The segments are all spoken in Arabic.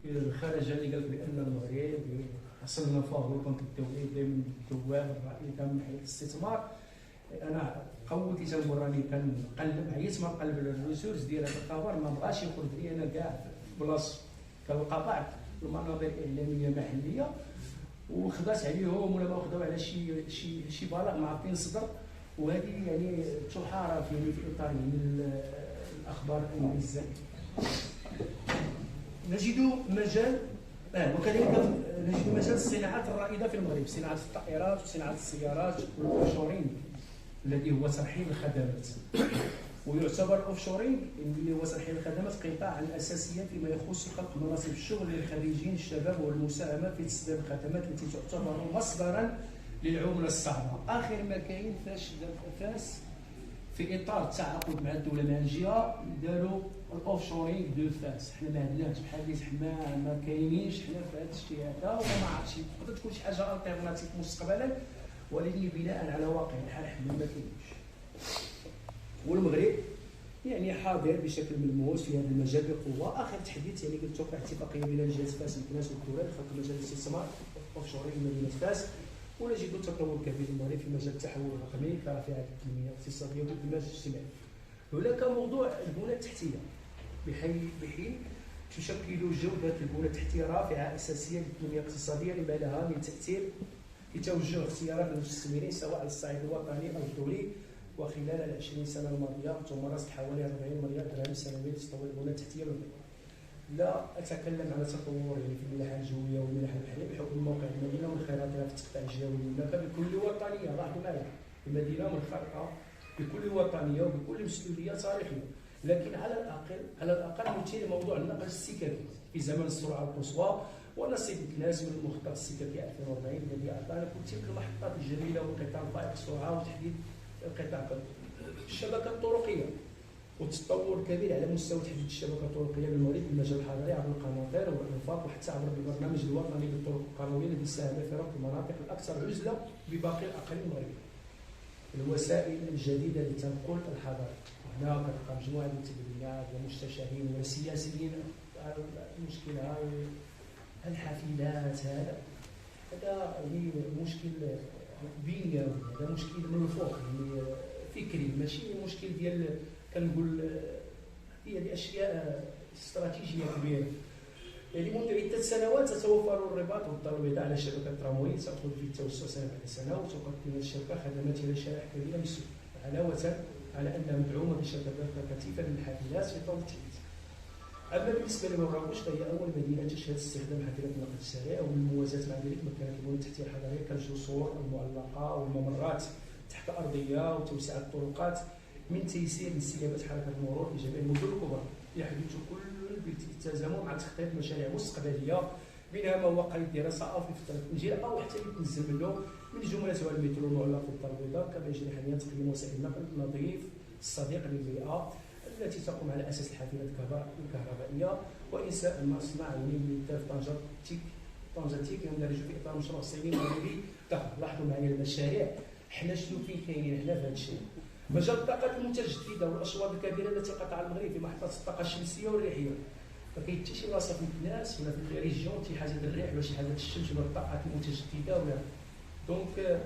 الخارج اللي قال بان المغرب حصلنا فيه البنك الدولي من الدوام الرائده من حيث الاستثمار. انا قوتي تنقول راني كنقلب، عييت ما نقلب على الريسورس ديال هذا الخبر، ما بغاش يخرج لي انا كاع في بلاصه. كنلقى بعض المنابر الاعلاميه محليه وخدات عليهم ولا ما خداو على شي بلاغ ما عارفين صدر، وهذه يعني تحارب يعني في اطار من الاخبار الانجليزيه. نجد مجال وكذلك نجد مجال الصناعات الرائده في المغرب، صناعه الطائرات وصناعه السيارات والاوفشورينغ الذي هو ترحيل الخدمات. ويعتبر الاوفشورينغ اللي هو ترحيل الخدمات قطاعا اساسيا فيما يخص خلق مناصب الشغل للخريجين الشباب والمساهمه في تسديد الخدمات التي تعتبر مصدرا للعمله الصعبه. اخر ما كاين فاس في اطار التعاقد مع الدوله مع الجهه داروا الاوفشورينغ دو فاس. حنا ما عندناش بحال اللي حنا ما كاينينش حنا في هذا الشيء هذا، وما عرفتش تقدر تكون شي حاجه التيرناتيف مستقبلا، ولكن بناء على واقع الحال حنا ما كاينينش. والمغرب يعني حاضر بشكل ملموس في هذا المجال بقوه. اخر تحديث يعني قلت توقع اتفاقيه بين الجهات فاس والكناس والدوله لخلق مجال الاستثمار اوفشورينغ مدينه فاس، ونجد تطور كبير في المغرب في مجال التحول الرقمي كرافعه التنميه الاقتصاديه والاندماج الاجتماعي. هناك موضوع البنى التحتيه بحين تشكل جوده البنى التحتيه رافعه اساسيه للتنميه الاقتصاديه لما لها من تاثير في توجه اختيارات المستثمرين سواء على الصعيد الوطني او الدولي. وخلال 20 سنه الماضيه تمارست حوالي 40 مليار درهم سنويا لتطوير البنى التحتيه للمغرب. لا اتكلم على تطور يعني في الملاحه الجويه والملاحه البحريه بحكم موقع المدينه وانخراطها في التقطيع الجوي والمملكه بكل وطنيه. لاحظوا معي المدينه منخرطه بكل وطنيه وبكل مسؤوليه تاريخيه، لكن على الاقل مثير موضوع النقل السككي في زمن السرعه القصوى ونصيب الناس من المخطط السككي 2040 الذي اعطانا كل تلك المحطات الجميله والقطاع فائق السرعه وتحديد القطاع الشبكه الطرقيه والتطور الكبير على مستوى تحديد الشبكه الطرقيه بالمغرب في المجال الحضري عبر القناطر والانفاق وحتى عبر البرنامج الوطني للطرق القرويه الذي ساهم في ربط المناطق الاكثر عزله بباقي الاقاليم المغربيه. الوسائل الجديده لتنقل الحضاري، هنا كتلقى مجموعه من التدريبات ومستشارين وسياسيين على المشكل هاي الحافلات. هذا يعني مشكل بنيوي، هذا مشكل من الفوق يعني فكري، ماشي مشكل ديال كنقول هي دي اشياء استراتيجيه كبيره. يعني منذ عده سنوات تتوفر الرباط والضرب البيضاء على شبكه التراموي تدخل في التوسع سنه بعد سنه، وتقدم الشركه خدمات الى شرائح كبيره من السوق، علاوه على انها مدعومه بشركه كثيفه من الحافلات في طور التحديث. اما بالنسبه لمراكش فهي اول مدينه تشهد استخدام حافلات النقل السريع، وبالموازاه مع ذلك مكانت البنى التحتيه الحضريه كالجسور المعلقه والممرات تحت ارضيه وتوسعه الطرقات من تيسير لاستجابه حركه المرور في جميع المدن الكبرى. يحدث كل بالتزامن مع تخطيط مشاريع مستقبليه منها ما هو قيد دراسه او في فتره التنجيل او حتى يتنزل له من جملتها المترو المعلق في الدار البيضاء. كما يجري حاليا تقديم وسائل النقل النظيف الصديق للبيئه التي تقوم على اساس الحافلات الكهربائيه وانشاء مصنع للملفات طنجتيك يندرج في اطار مشروع الصيني المغربي ضخم. لاحظوا معايا المشاريع حنا شنو فين كاينين حنا في هذا الشيء. مجال الطاقات المتجدده والاشواط الكبيره التي قطع المغرب في محطات الطاقه الشمسيه والريحيه. ما كاين حتى شي بلاصه في الناس ولا في الريجيون شي حاجه الريح ولا شي حاجه الشمس ولا الطاقات المتجدده ولا دونك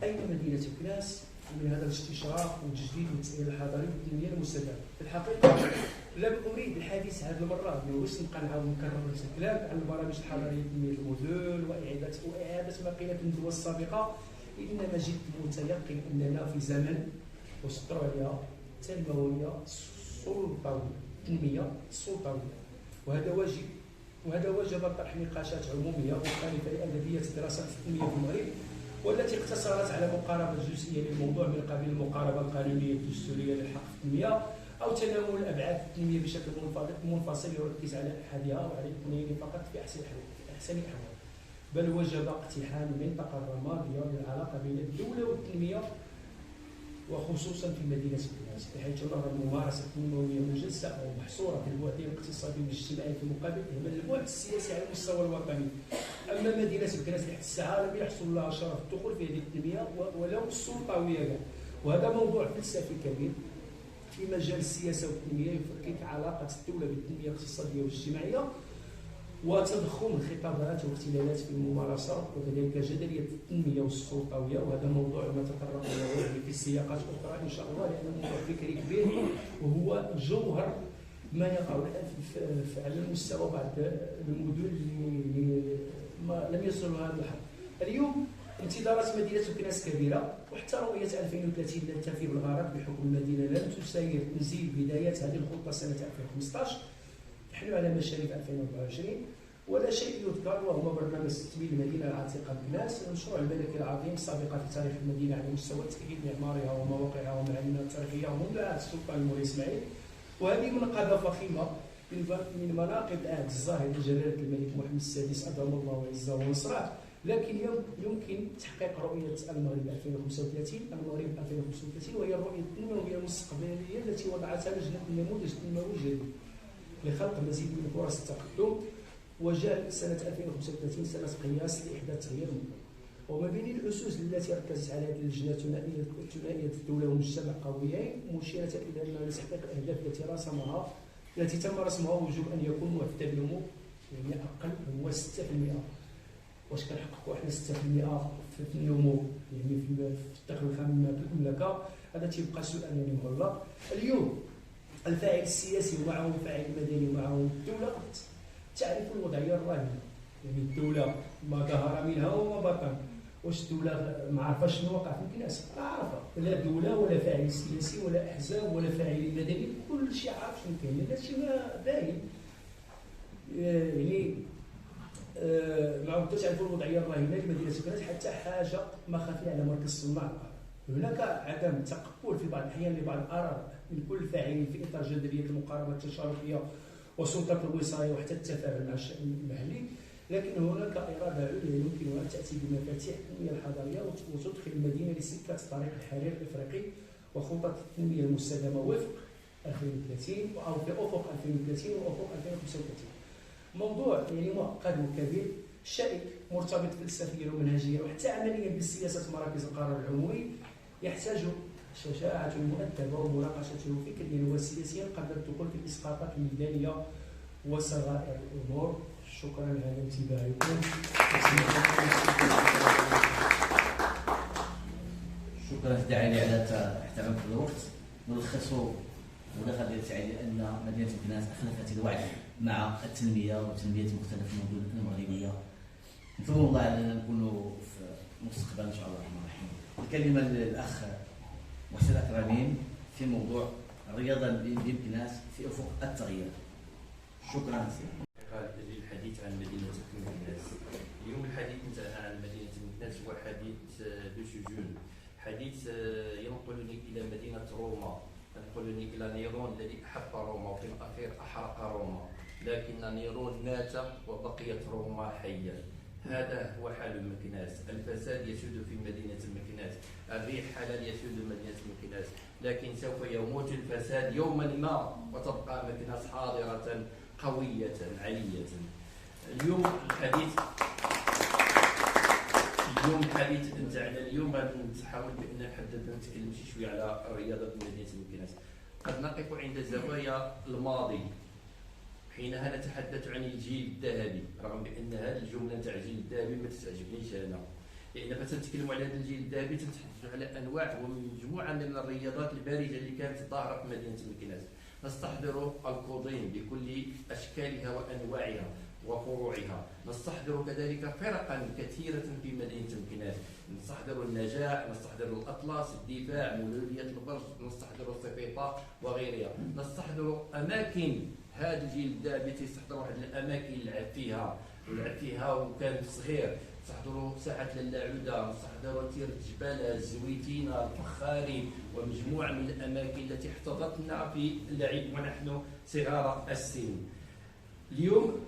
اين مدينه كناس من هذا الاستشراف والتجديد والتسهيل الحضري والتنميه المستدامه. في الحقيقه لم اريد الحديث هذه المره باش نبقى نعاود نكرر نفس الكلام عن البرامج الحضريه لتنميه المدن واعاده ما قيل في الندوه السابقه، انما جئت متيقن اننا في زمن استراليا تنمويه سلطويه، تنميه سلطويه، وهذا وجب طرح نقاشات عموميه مختلفه لادبيه دراسات التنميه في المغرب، والتي اقتصرت على مقاربه جزئيه للموضوع من قبيل المقاربه القانونيه الدستوريه للحق في التنميه او تناول ابعاد التنميه بشكل منفصل يركز على احدها وعلى الاثنين فقط في احسن الاحوال، بل وجب اقتحام المنطقه الرماديه للعلاقه بين الدوله والتنميه وخصوصا في مدينه كناس، بحيث نرى الممارسه التنمويه مجزاه او محصوره في البعد الاقتصادي والاجتماعي في مقابل البعد السياسي على المستوى الوطني. اما مدينه كناس لحد الساعه لم يحصل لها شرف الدخول في هذه التنميه ولو السلطويه، وهذا موضوع فلسفي كبير في مجال السياسه والتنميه يفكك علاقه الدوله بالتنميه الاقتصاديه والاجتماعيه وتضخم الخطابات واختلالات في الممارسه وكذلك جدليه التنميه والسلطويه، وهذا موضوع نتطرق له في سياقات اخرى ان شاء الله، لانه موضوع فكري كبير وهو جوهر ما يقع الان على المستوى بعض المدن اللي ما لم يصلوا هذا الحد. اليوم انتظارات مدينه مكناس كبيره، وحتى رؤيه 2030 لا تنفي بالغرض بحكم المدينه لم تسير تنزيل بدايات هذه الخطه سنه 2015. نحن على مشارف 2024 ولا شيء يذكر، وهو برنامج تثمين المدينه العتيقه بمكناس، المشروع الملكي العظيم السابقه في تاريخ المدينه على مستوى تاكيد معمارها ومواقعها ومعالمها التاريخيه ومنذ عهد السلطان مولاي اسماعيل. وهذه منقبه فخمه من مناقب العهد الزاهد لجلاله الملك محمد السادس ادام الله وعزه ونصره، لكن يمكن تحقيق رؤيه المغرب 2035 المغرب 2035 وهي الرؤيه التنمويه المستقبليه التي وضعتها لجنه النموذج التنموي الجديد لخلق مزيد من فرص التقدم، وجعل سنه 2035 سنه قياس لاحداث تغيير. وما بين الاسس التي ركزت على هذه اللجنه ثنائيه الدوله والمجتمع قويين، مشيره الى ان تحقيق الاهداف التي تم رسمها وجب ان يكون معدلهم يعني اقل هو 6%. واش كنحققوا احنا 6% في النمو يعني في الدخل الخام للمملكه؟ هذا تيبقى سؤال يعني مغلق. اليوم الفاعل السياسي ومعه الفاعل المدني ومعه الدوله تعرف الوضعيه الراهنه، يعني الدوله ما ظهر منها وما بطن. واش الدوله ما عرفاش شنو وقع في الناس؟ عارفه، لا دوله ولا فاعل سياسي ولا احزاب ولا فاعل مدني، كل شيء عارف شنو كاين، هذا الشيء باين. يعني ما عرفتش تعرفوا الوضعيه الراهنه لمدينه مكناس حتى حاجه ما خفي على مركز صناع. هناك عدم تقبل في بعض الاحيان لبعض الاراء من كل الفاعلين في اطار جدليه المقاربه التشاركيه وسلطه الوصايه وحتى التفاعل مع الشان المحلي، لكن هناك اراده عليا يمكنها ان تاتي بمفاتيح التنميه الحضريه وتدخل المدينه لسكه طريق الحرير الافريقي وخطط التنميه المستدامه وفق 2030 او في افق 2030 وافق 2035. موضوع يعني معقد وكبير شائك مرتبط فلسفيا ومنهجيا وحتى عمليا بسياسه مراكز القرار العمومي، يحتاج شجاعه مؤدبه ومناقشته فكريا وسياسيا قبل الدخول في الاسقاطات الميدانيه وصغائر الامور. شكرا على انتباهكم. شكرا سيدي علي على احترامك الوقت. نلخصوا المداخله ديال سعيد ان مدينه مكناس اخلفت الوعي مع التنميه وتنميه مختلف المدن المغربيه. نتمنى الله اننا نكونوا في المستقبل ان شاء الله الرحمن الرحيم. الكلمه للاخ محسن اكرمين في موضوع الرياضه بمكناس في افق التغيير. شكرا سيدي. الحديث عن مدينه مكناس. اليوم الحديث نتاعنا عن مدينه مكناس هو حديث دو سجون، حديث ينقلني الى مدينه روما، ينقلني الى نيرون الذي احب روما وفي الاخير احرق روما، لكن نيرون مات وبقيت روما حيه. هذا هو حال مكناس، الفساد يسود في مدينه مكناس، الريح حلال يسود مدينه مكناس، لكن سوف يموت الفساد يوما ما وتبقى مكناس حاضره قويه علية. اليوم الحديث نتاعنا اليوم غادي نحاول بان نتكلم شويه على رياضه مدينه مكناس. قد نقف عند زوايا الماضي حينها نتحدث عن الجيل الذهبي، رغم بان هذه الجمله تاع الجيل الذهبي ما تستعجبنيش انا، لان فتنتكلموا على هذا الجيل الذهبي تنتحدثوا على انواع ومجموعه من الرياضات البارزه اللي كانت ظاهره في مدينه مكناس. نستحضر الكوضين بكل اشكالها وانواعها وفروعها، نستحضر كذلك فرقا كثيره في مدينه مكناس، نستحضر النجاح، نستحضر الاطلس، الدفاع، مولوديه البرج، نستحضر السفيطه وغيرها، نستحضر اماكن هذا الجيل الذهبي تيستحضر واحد الاماكن لعب فيها وكان صغير، نستحضروا ساحه اللاعوده، نستحضروا تير الجبال، الزويتينه، الفخاري ومجموعه من الاماكن التي احتضتنا في اللعب ونحن صغار السن. اليوم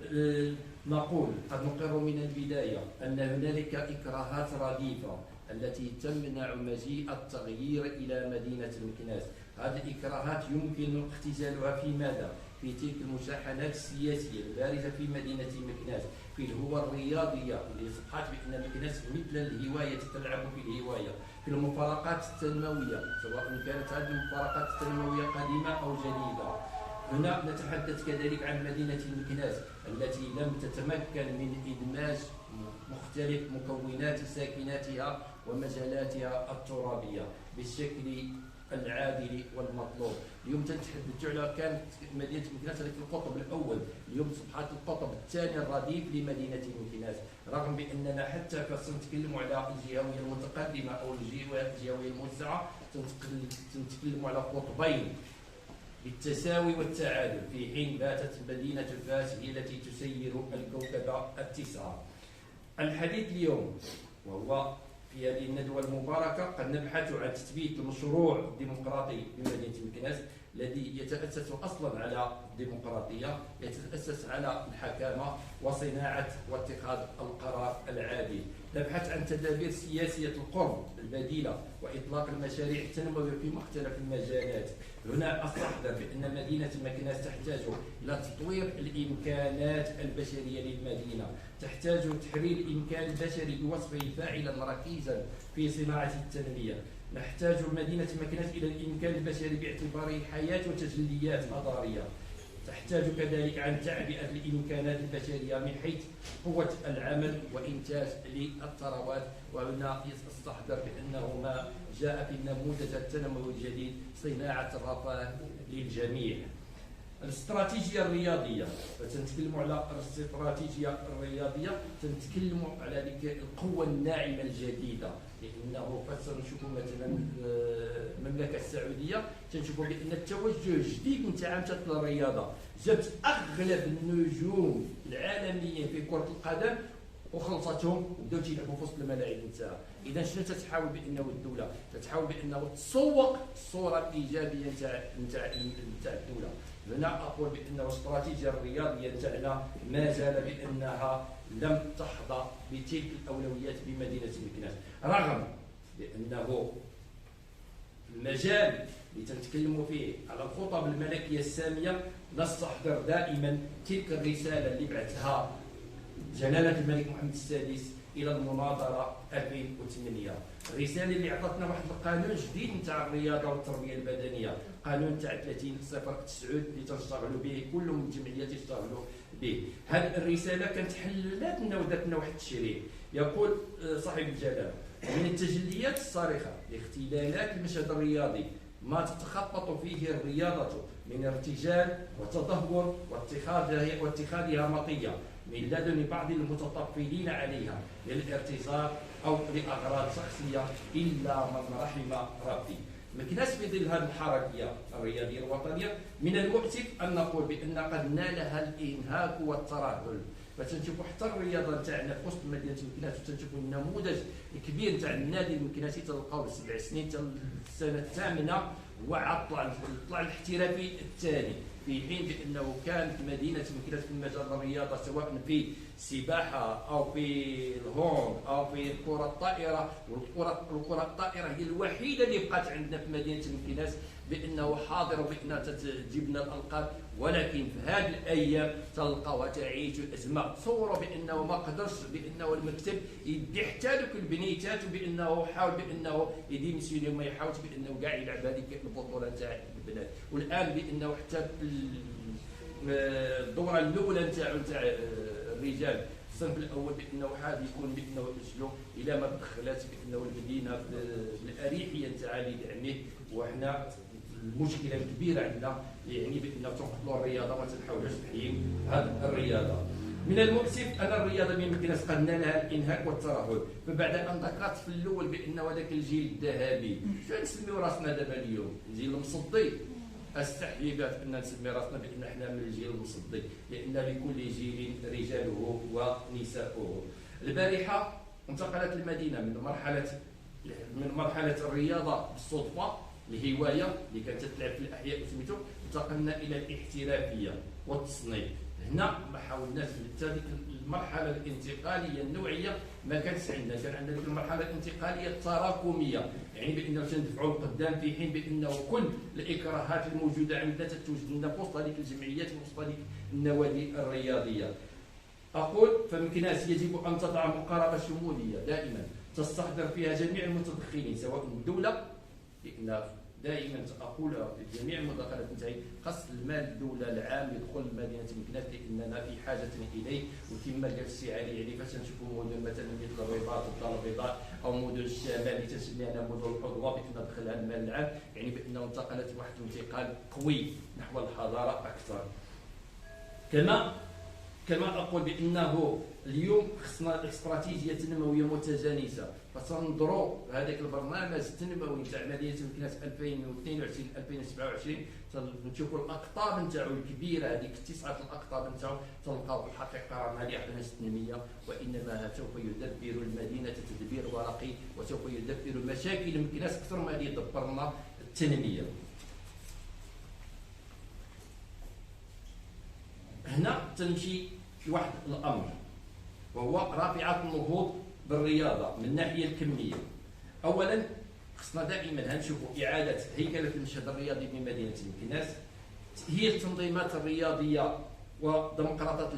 نقول قد نقر من البدايه ان هنالك اكراهات رديفه التي تمنع مجيء التغيير الى مدينه مكناس. هذه الاكراهات يمكن اختزالها في ماذا؟ في تلك المشاحنات السياسيه البارزه في مدينه مكناس، في الهوى الرياضيه اللي صحات بان مكناس مثل الهوايه تلعب في الهوايه، في المفارقات التنمويه سواء كانت هذه المفارقات التنمويه قديمه او جديده. هنا نتحدث كذلك عن مدينه مكناس التي لم تتمكن من إدماج مختلف مكونات ساكناتها ومجالاتها الترابية بالشكل العادل والمطلوب. اليوم تنتحدثوا على كانت مدينه مكناس هذاك القطب الاول، اليوم اصبحت القطب الثاني الرديف لمدينه مكناس، رغم باننا حتى كنتكلموا على الجهويه المتقدمه او الجهويه الموسعه تنتكلموا على قطبين بالتساوي والتعادل، في حين باتت مدينه فاس هي التي تسير الكوكب التسعه. الحديث اليوم وهو في هذه الندوة المباركة قد نبحث عن تثبيت المشروع الديمقراطي بمدينة مكناس الذي يتأسس أصلا على الديمقراطية، يتأسس على الحكامة وصناعة واتخاذ القرار العادل. نبحث عن تدابير سياسية القرب البديلة وإطلاق المشاريع التنموية في مختلف المجالات. هنا أستحضر بأن مدينة مكناس تحتاج إلى تطوير الإمكانات البشرية للمدينة، تحتاج تحرير الإمكان البشري بوصفه فاعلا ركيزا في صناعة التنمية. نحتاج مدينة مكناس إلى الإمكان البشري باعتباره حياة وتجليات حضارية. تحتاج كذلك عن تعبئة الإمكانات البشرية من حيث قوة العمل وإنتاج للثروات. وهنا يستحضر بأنه ما جاء في النموذج التنموي الجديد صناعة الرفاه للجميع. الاستراتيجية الرياضية، فتنتكلموا على الاستراتيجية الرياضية تنتكلموا على ذيك القوة الناعمة الجديدة، لأنه فسنشوفوا مثلا المملكة السعودية تنشوفوا بأن التوجه الجديد نتاع الرياضة جابت أغلب النجوم العالميين في كرة القدم وخلصتهم وبداو تيلعبوا في وسط الملاعب نتاعها. اذا شنو تتحاول بانه الدوله تتحاول بانه تسوق الصوره الايجابيه نتاع الدوله. هنا اقول بانه الاستراتيجيه الرياضيه نتاعنا ما زال بانها لم تحظى بتلك الاولويات بمدينه مكناس، رغم بانه المجال اللي تنتكلموا فيه على الخطب الملكيه الساميه نستحضر دائما تلك الرساله اللي بعثها جلالة الملك محمد السادس إلى المناظرة 2008. الرسالة اللي عطتنا واحد القانون جديد نتاع الرياضة والتربية البدنية، قانون تاع 30/09 اللي تشتغلوا به كل الجمعيات يشتغلوا به. هذه الرسالة كانت حلت لنا ودات لنا واحد التشريع يقول صاحب الجلالة: من التجليات الصارخة لاختلالات المشهد الرياضي ما تتخطط فيه الرياضة من ارتجال وتدهور واتخاذها مطية من لدن بعض المتطفلين عليها للارتزاق أو لأغراض شخصية إلا من رحم ربي. مكناس في ظل هذه الحركية الرياضية الوطنية من المؤسف أن نقول بأن قد نالها الإنهاك والترهل. فتنشوفوا حتى الرياضه نتاعنا في وسط مدينه مكناس وتنشوفوا النموذج الكبير نتاع النادي المكناسي تلقاو 7 سنين حتى السنه الثامنه هو طلع الاحترافي الثاني، في حين بانه كانت مدينه مكناس في مجال الرياضه سواء في السباحه او في الهون او في الكره الطائره، والكره الطائره هي الوحيده اللي بقات عندنا في مدينه مكناس بانه حاضر وبانها تجيب لنا الالقاب. ولكن في هذه الايام تلقاوها تعيش ازمه. تصوروا بانه ما قدرش بانه المكتب يدي حتى ذوك البنيتات وبانه حاول بانه يديمسيوني وما يحاولش بانه كاع يلعب هذيك البطوله تاع البنات. والان بانه حتى الدوره الاولى نتاع الرجال الصنف الاول بانه حاب يكون بانه يسجلوا الى ما دخلت بانه المدينه بالاريحيه نتاع لدعمه. وحنا المشكله الكبيره عندنا يعني بانه تنقطعوا الرياضه وما تنحاولوش تحيي هذه الرياضه. من المؤسف ان الرياضه من مكناس قد نالها الانهاك والترهل، فبعد ان ذكرت في الاول بانه هذاك الجيل الذهبي شنو نسميو راسنا دابا اليوم؟ الجيل المصدي. استحيي بان نسمي راسنا بان احنا من الجيل المصدي، لان لكل جيل رجاله ونساؤه. البارحه انتقلت المدينه من مرحله الرياضه بالصدفه الهوايه اللي كانت تلعب في الاحياء وسميتو، انتقلنا الى الاحترافيه والتصنيف. هنا ما حاولناش هذيك المرحله الانتقاليه النوعيه ما كانتش عندنا، كان عندنا ديك المرحله الانتقاليه التراكميه، يعني بانه تندفعوا القدام في حين بانه كل الاكراهات الموجوده عندنا تتوجد لنا في وسط هذيك الجمعيات وفي وسط هذيك النوادي الرياضيه. اقول فمكناس يجب ان تضع مقاربه شموليه دائما تستحضر فيها جميع المتدخلين سواء الدوله، لان دائما اقولها في جميع المداخلات نتاعي، خاص المال الدوله العام يدخل لمدينه مكناس لاننا في حاجه اليه. وكما قال السي علي يعني فاش نشوفوا مدن مثلا مثل الرباط الدار البيضاء او مدن الشمال اللي تسمي انا مدن الحظوه بان دخلها المال العام، يعني بانه انتقلت واحد الانتقال قوي نحو الحضاره اكثر. كما اقول بانه اليوم خصنا استراتيجيه تنمويه متجانسه، فتنظروا هذاك البرنامج التنموي تاع مدينه مكناس 2022 2027 تنشوفوا الاقطاب نتاعو الكبيره، هذيك 9 الاقطاب نتاعو تلقاو في الحقيقه ما يحدث التنميه، وانما سوف يدبر المدينه تدبير ورقي، وسوف يدبر مشاكل مكناس اكثر ما يدبرنا التنميه. هنا تمشي واحد الامر وهو رافعه النهوض بالرياضه من الناحيه الكميه. اولا خصنا دائما نشوفوا اعاده هيكله المشهد الرياضي بمدينه مكناس، هي التنظيمات الرياضيه وديمقراطات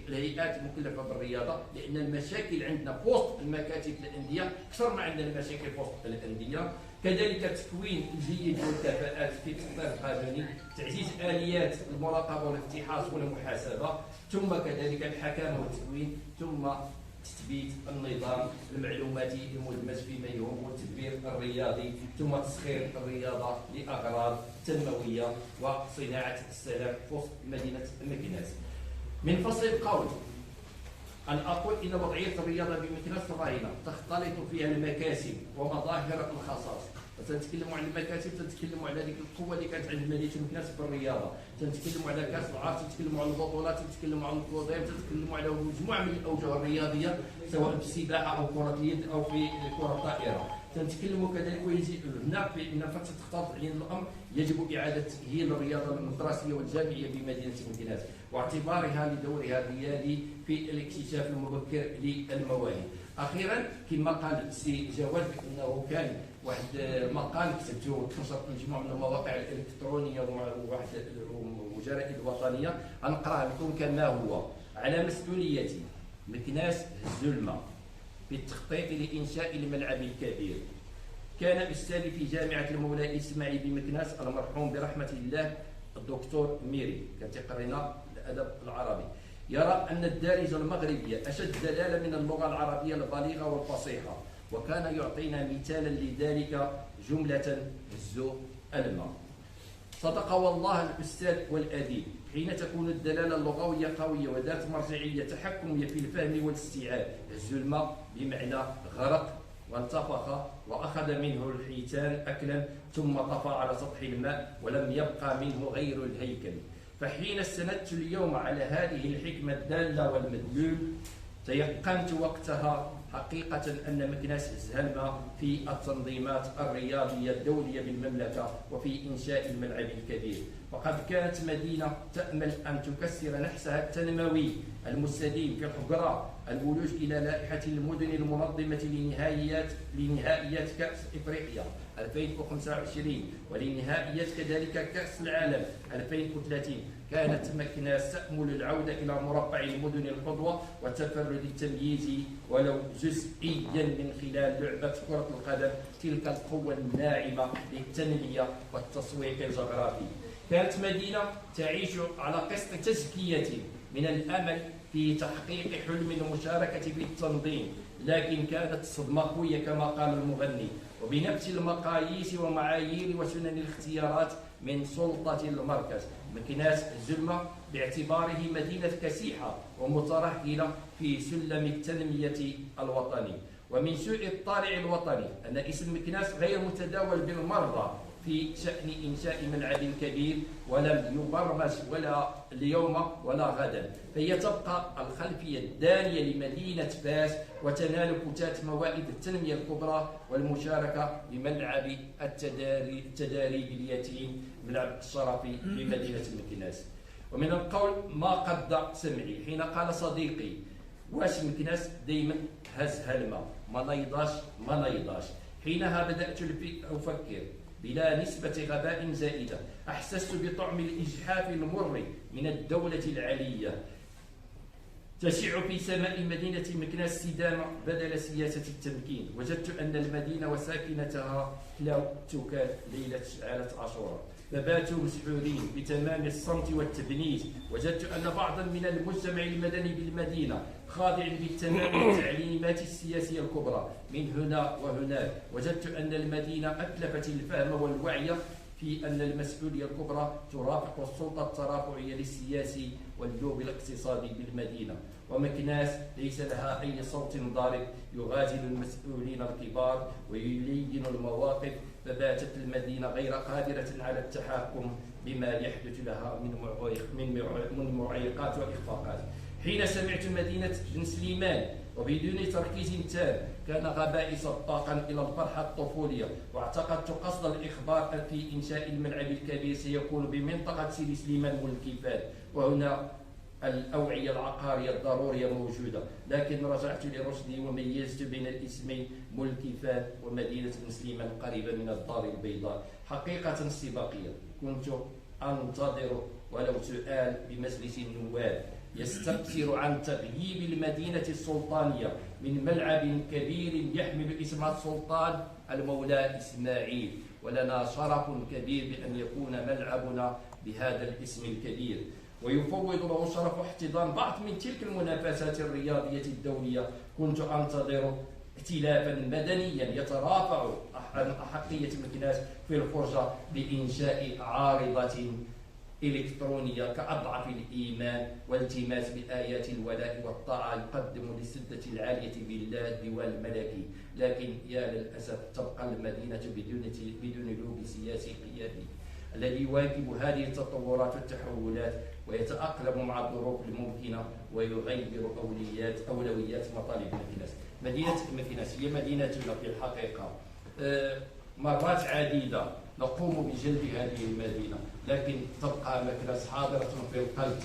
الهيئات المكلفه بالرياضه، لان المشاكل عندنا في وسط المكاتب الانديه اكثر ما عندنا مشاكل في وسط الانديه. كذلك التكوين الجيد والكفاءات في الاطار القانوني، تعزيز اليات المراقبه والافتحاص والمحاسبه، ثم كذلك الحكامه والتكوين، ثم تثبيت النظام المعلوماتي المدمج فيما يهم والتدبير الرياضي، ثم تسخير الرياضه لاغراض تنمويه وصناعه السلام في وسط مدينه مكناس. من فصل القول أن أقول إن وضعية الرياضة بمكناس راهنة تختلط فيها المكاسب ومظاهر الخصائص. تنتكلموا عن المكاسب، تنتكلموا على هذيك القوة اللي كانت عند مدينة مكناس بالرياضة، تنتكلموا على كأس العرب، تنتكلموا على البطولات، تنتكلموا على الوظائف، تنتكلموا على مجموعة من الأوجه الرياضية سواء في السباحة أو كرة اليد أو في كرة الطائرة. تنتكلموا كذلك ويجي هنا بأن فترة تختلط علينا الأمر يجب إعادة تأهيل الرياضة المدرسية والجامعية بمدينة مكناس واعتبارها لدورها الريادي في الاكتشاف المبكر للمواهب. أخيرا كما قال السي جواد بأنه كان واحد المقال كتبته ونشر في مجموعة من المواقع الإلكترونية وواحد الجرائد الوطنية، غنقراه لكم كما هو: على مسؤولية مكناس الزلمة بالتخطيط لإنشاء الملعب الكبير. كان أستاذي في جامعة المولاي إسماعيل بمكناس المرحوم برحمة الله الدكتور ميري كتقرينا الأدب العربي يرى أن الدارجة المغربية أشد دلالة من اللغة العربية البليغة والفصيحة، وكان يعطينا مثالا لذلك جملة هزوا الماء. صدق والله الأستاذ والأديب حين تكون الدلالة اللغوية قوية وذات مرجعية تحكمية في الفهم والاستيعاب. هزوا الماء بمعنى غرق وانتفخ وأخذ منه الحيتان أكلا ثم طفى على سطح الماء ولم يبقى منه غير الهيكل. فحين استندت اليوم على هذه الحكمة الدالة والمدلول تيقنت وقتها حقيقة أن مكناس زهلمة في التنظيمات الرياضية الدولية بالمملكة وفي إنشاء الملعب الكبير، وقد كانت مدينة تأمل أن تكسر نحسها التنموي المستديم في الحجرة الولوج إلى لائحة المدن المنظمة لنهائيات كأس إفريقيا 2025 ولنهائيات كذلك كأس العالم 2030. كانت مكناس تأمل العودة إلى مربع المدن القدوة والتفرد التمييزي ولو جزئيا من خلال لعبة كرة القدم، تلك القوة الناعمة للتنمية والتسويق الجغرافي. كانت مدينة تعيش على قسط تزكية من الأمل في تحقيق حلم المشاركة في التنظيم، لكن كانت صدمة قوية كما قال المغني، وبنفس المقاييس ومعايير وسنن الاختيارات من سلطة المركز. مكناس الزلمة باعتباره مدينة كسيحة ومترهلة في سلم التنمية الوطني. ومن سوء الطالع الوطني أن اسم مكناس غير متداول بالمرة في شأن إنشاء ملعب كبير، ولم يبرمج ولا اليوم ولا غدا، فهي تبقى الخلفية الدانية لمدينة فاس وتنال فتات موائد التنمية الكبرى والمشاركة بملعب التداريب اليتيم ملعب الشرفي بمدينة مكناس. ومن القول ما قد سمعي حين قال صديقي واش مكناس دايما هزها ما نيضاش. حينها بدأت أفكر بلا نسبة غباء زائدة، أحسست بطعم الإجحاف المر من الدولة العلية. تشع في سماء مدينة مكناس استدامة بدل سياسة التمكين. وجدت أن المدينة وساكنتها لا تكال ليلة شعالة عاشوراء، فباتوا مسحورين بتمام الصمت والتبنيت. وجدت أن بعضا من المجتمع المدني بالمدينة خاضع بالتمام التعليمات السياسية الكبرى من هنا وهناك. وجدت أن المدينة أتلفت الفهم والوعي في أن المسؤولية الكبرى ترافق السلطة الترافعية للسياسي واللوب الاقتصادي بالمدينة. ومكناس ليس لها أي صوت ضارب يغازل المسؤولين الكبار ويلين المواقف، فباتت المدينة غير قادرة على التحكم بما يحدث لها من معيقات وإخفاقات. حين سمعت مدينة بن سليمان وبدون تركيز تام كان غبائي سباقا إلى الفرحة الطفولية، واعتقدت قصد الإخبار في إنشاء الملعب الكبير سيكون بمنطقة سيدي سليمان والكفال، وهنا الأوعية العقارية الضرورية موجودة. لكن رجعت لرشدي وميزت بين الاسمين ملكفان ومدينة بن سليمان قريبة من الدار البيضاء. حقيقة استباقية كنت أنتظر ولو سؤال بمجلس النواب يستفسر عن تغييب المدينة السلطانية من ملعب كبير يحمل اسم السلطان المولى إسماعيل، ولنا شرف كبير بأن يكون ملعبنا بهذا الاسم الكبير. ويفوض له شرف احتضان بعض من تلك المنافسات الرياضية الدولية. كنت أنتظر ائتلافا مدنيا يترافع عن أحقية مكناس في الفرجة بإنشاء عارضة إلكترونية كأضعف الإيمان والتماس بآيات الولاء والطاعة يقدم للسدة العالية بالله الديوان الملكي. لكن يا للأسف تبقى المدينة بدون لوب سياسي قيادي الذي يواكب هذه التطورات والتحولات ويتأقلم مع الظروف الممكنة ويغير أولويات مطالب مكناس. مدينة مكناس هي مدينتنا في الحقيقة. مرات عديدة نقوم بجلب هذه المدينة، لكن تبقى مكناس حاضرة في القلب،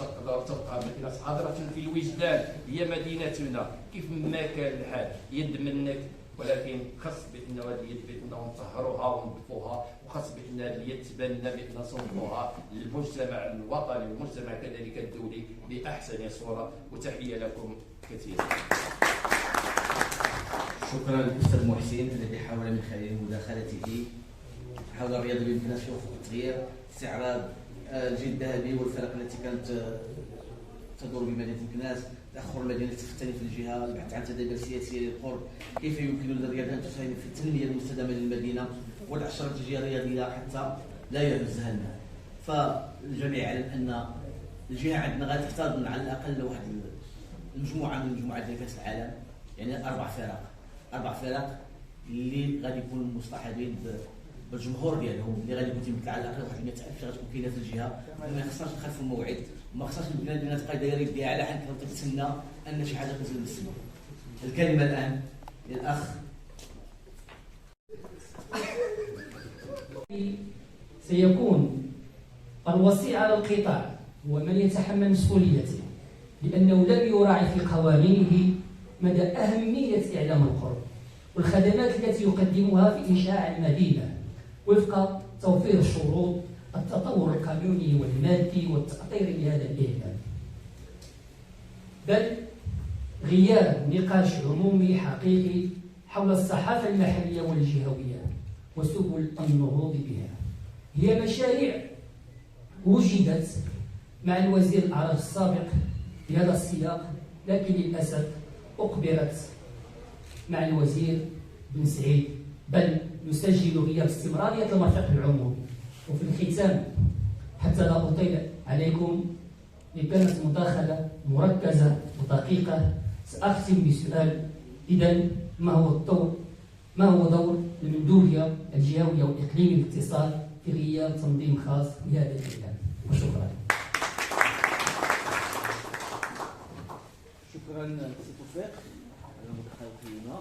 تبقى مكناس حاضرة في الوجدان. هي مدينتنا كيف ما كان الحال، يد منك، ولكن خص بأن هذه اليد بأننا نطهروها ونظفوها، وخص بأن هذه اليد تبان بأن نصرفوها للمجتمع الوطني والمجتمع كذلك الدولي بأحسن صورة. وتحية لكم كثيرا. شكرا للاستاذ محسن الذي حاول من خلال مداخلته حول الرياضه بامكانها في افق التغيير، استعراض الجيل الذهبي والفرق التي كانت تدور بمدينه مكناس، تاخر المدينه تختلف الجهه، البحث عن تدابير سياسيه للقرب، كيف يمكن للرياضه ان تساهم في التنميه المستدامه للمدينه والعشره الرياضيه الرياضيه حتى لا يهزها المال. فالجميع يعلم ان الجهه عندنا غتحتضن على الاقل واحد المجموعه من المجموعات ديال كاس العالم، يعني اربع فرق اللي غادي يكونوا مصطحبين بالجمهور ديالهم، اللي غادي يكون تيمثل على الاقل واحد 100,000 اللي غتكون كاينه في الجهه. ما خصناش نخالفوا الموعد، وما خصناش البلاد تبقى دايره يديها على حد تتسنى ان شي حاجه تنزل بالسما. الكلمه الان للاخ. سيكون الوصي على القطاع هو من يتحمل مسؤوليته، لأنه لم يراعي في قوانينه مدى أهمية إعلام القرب والخدمات التي يقدمها في إنشاء المدينة وفق توفير الشروط، التطور القانوني والمادي والتأطير لهذا الإعلام، بل غياب نقاش عمومي حقيقي حول الصحافة المحلية والجهوية وسبل النهوض بها. هي مشاريع وجدت مع الوزير الأعراج السابق في هذا السياق، لكن للأسف أقبلت مع الوزير بن سعيد، بل يسجل غياب استمرارية المرفق العمومي. وفي الختام حتى لا أطيل عليكم، كانت مداخلة مركزة ودقيقة، سأختم بسؤال: إذن ما هو دور المندوبية الجهوية والإقليمي للاتصال في غياب تنظيم خاص بهذا الإعلام؟ وشكرا. شكرا سي توفيق على المداخله القيمه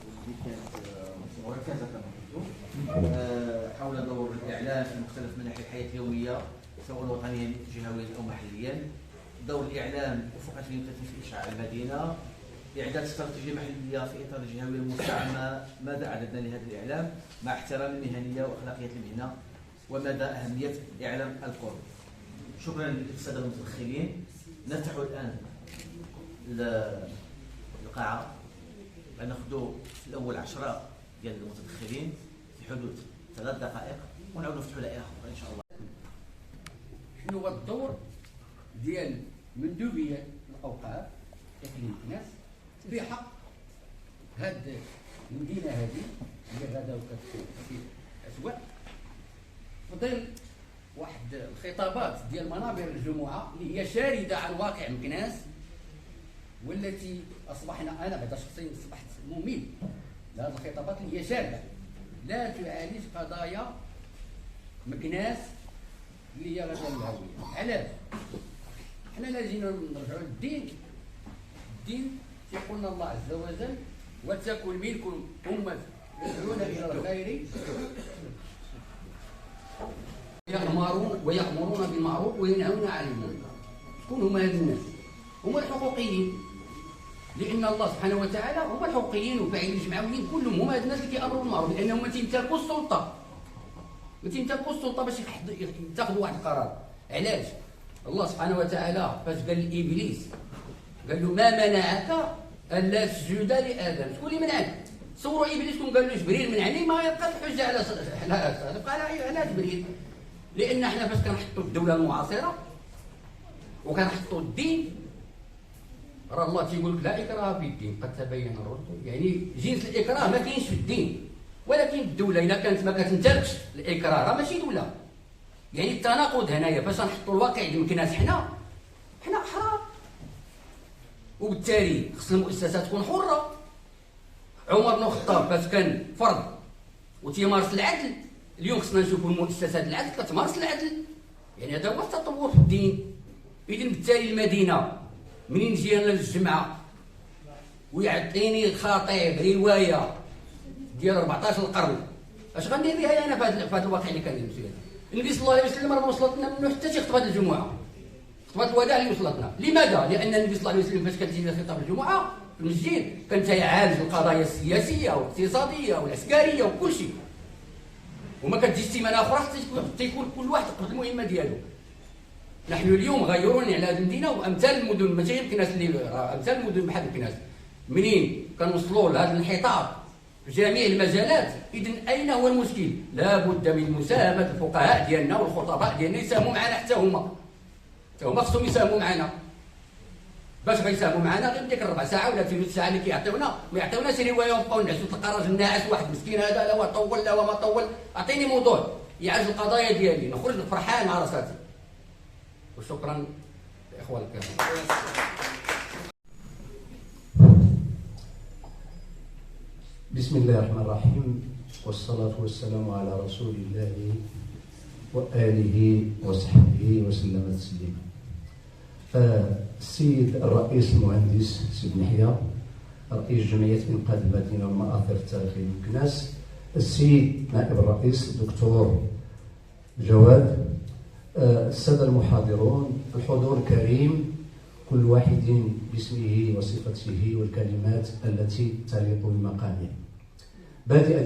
واللي كانت مركزه كما قلت حول دور الاعلام في مختلف مناحي الحياه اليوميه سواء وطنيا جهويا او محليا. دور الاعلام افق 2030 في اشعاع المدينه، اعداد استراتيجيه محليه في اطار الجهويه الموسعه، ماذا اعددنا لهذا الاعلام مع احترام المهنيه واخلاقيات المهنه ومدى اهميه اعلام القرب. شكرا للساده المتدخلين. نفتح الان القاعه غناخذوا في الاول 10 ديال المتدخلين في حدود 3 دقائق ونعاودوا نفتحوا دائره اخرى ان شاء الله. شنو هو الدور ديال مندوبيه الاوقاف اقليم مكناس في حق هاد المدينه هذه اللي غدا في اسواق في ظل واحد الخطابات ديال منابر الجمعه اللي هي شارده عن واقع مكناس، والتي اصبحنا انا بعد شخصيا اصبحت ممل لهذه الخطابات اللي هي شارده لا تعالج قضايا مكناس اللي هي غدا الهويه. علاش؟ حنا لا جينا نرجعوا للدين، الدين يقول لنا الله عز وجل وتكن منكم امه يدعون الى الخير ويأمرون بالمعروف وينهون عن المنكر. شكون هما هاد الناس؟ هما الحقوقيين، لان الله سبحانه وتعالى هما الحقوقيين وفاعلين الجمعويين كلهم هما هاد الناس اللي كيامروا بالمعروف، لانهم تيمتلكوا السلطه، تيمتلكوا السلطه باش يتخذوا واحد القرار. علاش؟ الله سبحانه وتعالى فاش قال لابليس قال له ما منعك الا تسجد لادم؟ شكون اللي منعك؟ تصوروا ابليس كون قال له جبريل منعني ما يبقى الحجه على جبريل، لان احنا فاش كنحطوا الدوله المعاصره وكنحطوا الدين راه الله تيقول لك لا اكراه في الدين قد تبين الرشد، يعني جنس الاكراه ما كاينش في الدين، ولكن الدوله اذا كانت ما كتمتلكش الاكراه راه ماشي دوله. يعني التناقض هنايا فاش نحطوا الواقع اللي مكناس حنا احرار، وبالتالي خص المؤسسات تكون حره. عمر بن الخطاب فاش كان فرد وتيمارس العدل، اليوم خصنا نشوفوا المؤسسات العدل كتمارس العدل، يعني هذا هو التطور في الدين. اذا بالتالي المدينه منين نجي انا للجمعه ويعطيني خطيب روايه ديال 14 القرن، اش غندير بها انا في هذا الواقع اللي كندير فيه؟ النبي صلى الله عليه وسلم راه وصلت لنا منه حتى شي خطبه الجمعه، خطبه الوداع اللي وصلت لنا. لماذا؟ لان النبي صلى الله عليه وسلم فاش كتجي خطاب الجمعه في المسجد كان تيعالج القضايا السياسيه والاقتصاديه والعسكريه وكل شيء، وما كتجيش سيمانه اخرى حتى تيكون كل واحد قد المهمه ديالو. نحن اليوم غيرون على هذه المدينه وامثال المدن، ماشي غير مكناس، اللي امثال المدن بحال مكناس منين كنوصلوا لهذا الانحطاط في جميع المجالات. اذا اين هو المشكل؟ لا بد من مساهمه الفقهاء ديالنا والخطباء ديالنا يساهموا معنا، حتى هما خصهم يساهموا معنا. باش غيساهموا معنا غير ديك الربع ساعه ولا ثلث ساعه اللي كيعطيونا، ما يعطيوناش روايه ونبقاو نعسوا في القراج الناعس واحد مسكين هذا لا هو طول لا هو ما طول. اعطيني موضوع يعالج القضايا ديالي نخرج فرحان مع راساتي. وشكرا الاخوان الكرام. بسم الله الرحمن الرحيم، والصلاة والسلام على رسول الله وآله وصحبه وسلم تسليما. السيد الرئيس المهندس سيد نحيا رئيس جمعية إنقاذ المدينة والمآثر التاريخية بمكناس، السيد نائب الرئيس الدكتور جواد، السادة المحاضرون، الحضور الكريم، كل واحد باسمه وصفته والكلمات التي تليق بمقامه. بادئ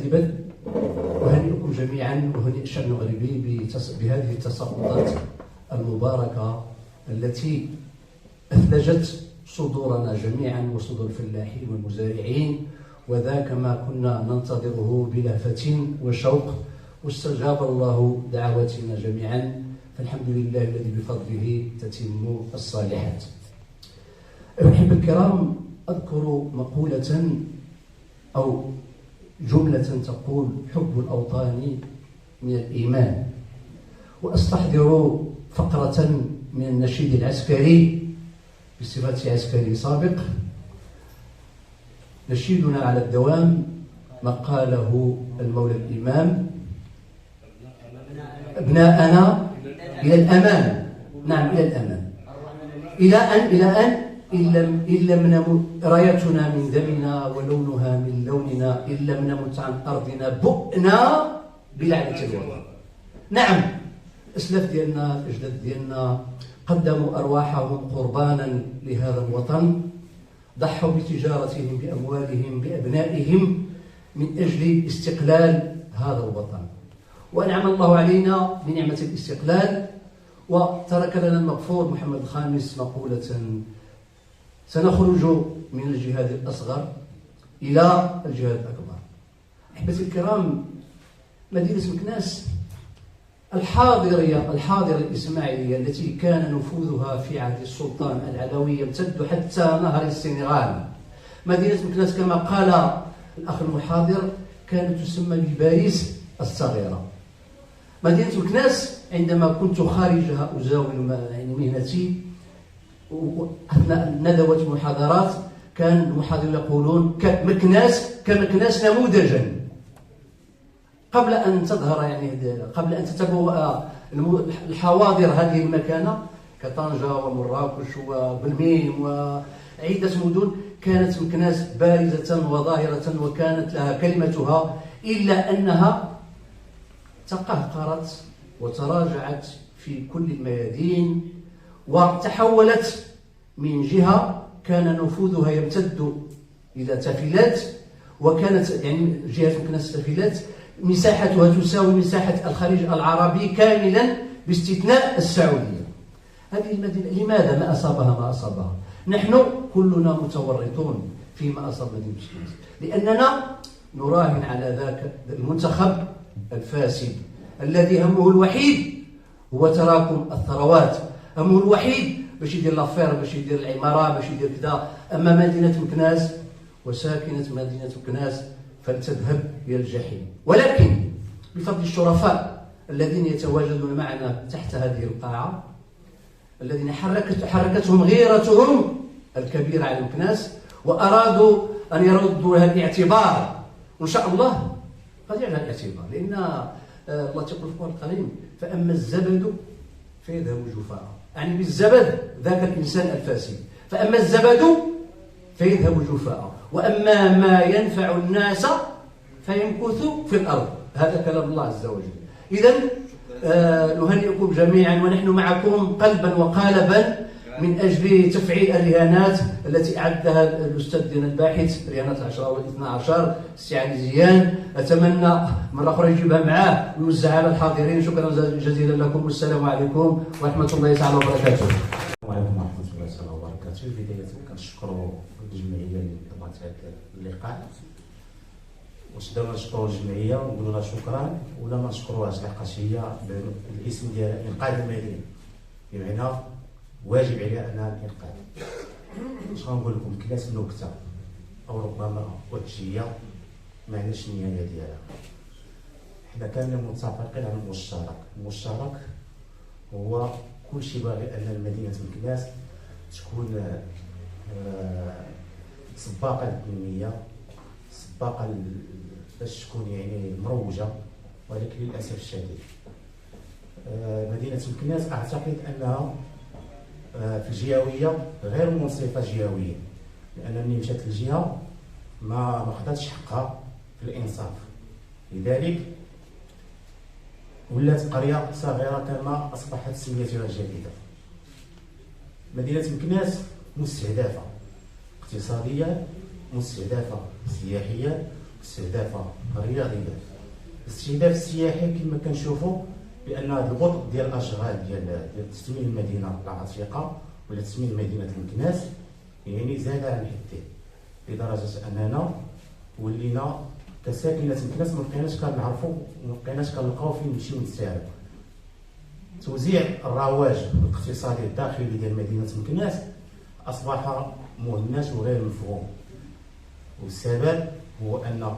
أهنئكم جميعا وأهنئ الشعب المغربي بهذه التصرفات المباركة التي أثلجت صدورنا جميعا وصدور الفلاحين والمزارعين، وذاك ما كنا ننتظره بلهفة وشوق، واستجاب الله دعواتنا جميعا، فالحمد لله الذي بفضله تتم الصالحات. أحب الكرام، أذكر مقولة أو جملة تقول حب الأوطان من الإيمان، وأستحضر فقرة من النشيد العسكري بصفتي عسكري سابق. نشيدنا على الدوام ما قاله المولى الإمام: أبناءنا إلى الأمام. نعم، إلى الأمام، إلى أن إن لم نمت رايتنا من دمنا ولونها من لوننا، إن لم نمت عن أرضنا بؤنا بلعنة الوطن. نعم، أسلاف ديالنا الأجداد ديالنا قدموا أرواحهم قربانا لهذا الوطن، ضحوا بتجارتهم بأموالهم بأبنائهم من أجل استقلال هذا الوطن، وأنعم الله علينا بنعمة الاستقلال، وترك لنا المغفور محمد الخامس مقولة سنخرج من الجهاد الأصغر إلى الجهاد الأكبر. أحبتي الكرام، مدينة مكناس الحاضرة الإسماعيلية التي كان نفوذها في عهد السلطان العلوي يمتد حتى نهر السنغال. مدينة مكناس كما قال الأخ المحاضر كانت تسمى بباريس الصغيرة. مدينة مكناس عندما كنت خارجها أزاول مهنتي أثناء ندوة المحاضرات كان المحاضرون يقولون كمكناس نموذجا. قبل أن تظهر قبل أن تتبوأ الحواضر هذه المكانة كطنجة ومراكش وبلميم وعدة مدن، كانت مكناس بارزة وظاهرة وكانت لها كلمتها، إلا أنها تقهقرت وتراجعت في كل الميادين وتحولت من جهة كان نفوذها يمتد إلى تافلات، وكانت جهة مكناس تافلات مساحتها تساوي مساحة الخليج العربي كاملا باستثناء السعودية. هذه المدينة لماذا ما أصابها؟ نحن كلنا متورطون فيما أصاب مدينة مكناس، لأننا نراهن على ذاك المنتخب الفاسد الذي همه الوحيد هو تراكم الثروات، همه الوحيد باش يدير لافير، باش يدير العمارة، باش يدير كذا. أما مدينة مكناس وساكنة مدينة مكناس فلتذهب إلى الجحيم. ولكن بفضل الشرفاء الذين يتواجدون معنا تحت هذه القاعة، الذين حركتهم غيرتهم الكبيرة على مكناس وأرادوا أن يردوا لها الاعتبار، وإن شاء الله قد يرجع الاعتبار، لأن الله تقول في القرآن الكريم فأما الزبد فيذهب جفاء، يعني بالزبد ذاك الإنسان الفاسد، فأما الزبد فيذهب جفاء وأما ما ينفع الناس فيمكث في الأرض. هذا كلام الله عز وجل. إذن نهنئكم جميعا ونحن معكم قلبا وقالبا من أجل تفعيل الرهانات التي أعدها الأستاذ دينا الباحث، رهانات 10 و 12 سي علي زيان. أتمنى مرة أخرى يجيبها معاه ويوزعها على الحاضرين. شكرا جزيلا لكم والسلام عليكم ورحمة الله تعالى وبركاته. السلام عليكم ورحمة الله تعالى وبركاته. بداية كنشكروا الجمعية اللي طلعت هذا اللقاء، واش دابا نشكروا الجمعية ونقولوا لها شكرا، ولا ما نشكروهاش لحقاش هي الاسم ديالها إنقاذ المدينة، بمعنى واجب عليها أنها الإنقاذ. واش غنقول لكم كلاس نكتة أو ربما وحشية ما عندناش النهاية ديالها. حنا كاملين متفقين على المشترك هو كلشي باغي أن مدينة مكناس تكون سباقة للتنمية، سباقة باش تكون مروجة، ولكن للأسف الشديد مدينة مكناس أعتقد أنها في الجهوية غير منصفة جهويا، لأن ملي مشات الجهة ما خداتش حقها في الإنصاف، لذلك ولات قرية صغيرة كما أصبحت سميتها الجديدة. مدينة مكناس مستهدفة اقتصاديا، مستهدفة سياحيا، مستهدفة رياضيا. الاستهداف السياحي كما كنشوفوا بأن هذا البطء ديال الأشغال ديال تسمين المدينة العتيقة ولا تسمين مدينة مكناس زاد عن حده، لدرجة أننا ولينا كساكنة مكناس مبقيناش كنعرفوا ومبقيناش كنلقاو فين نمشيو نتسارعو. توزيع الرواج الاقتصادي الداخلي ديال مدينة مكناس أصبح مهمش وغير مفهوم، والسبب هو أن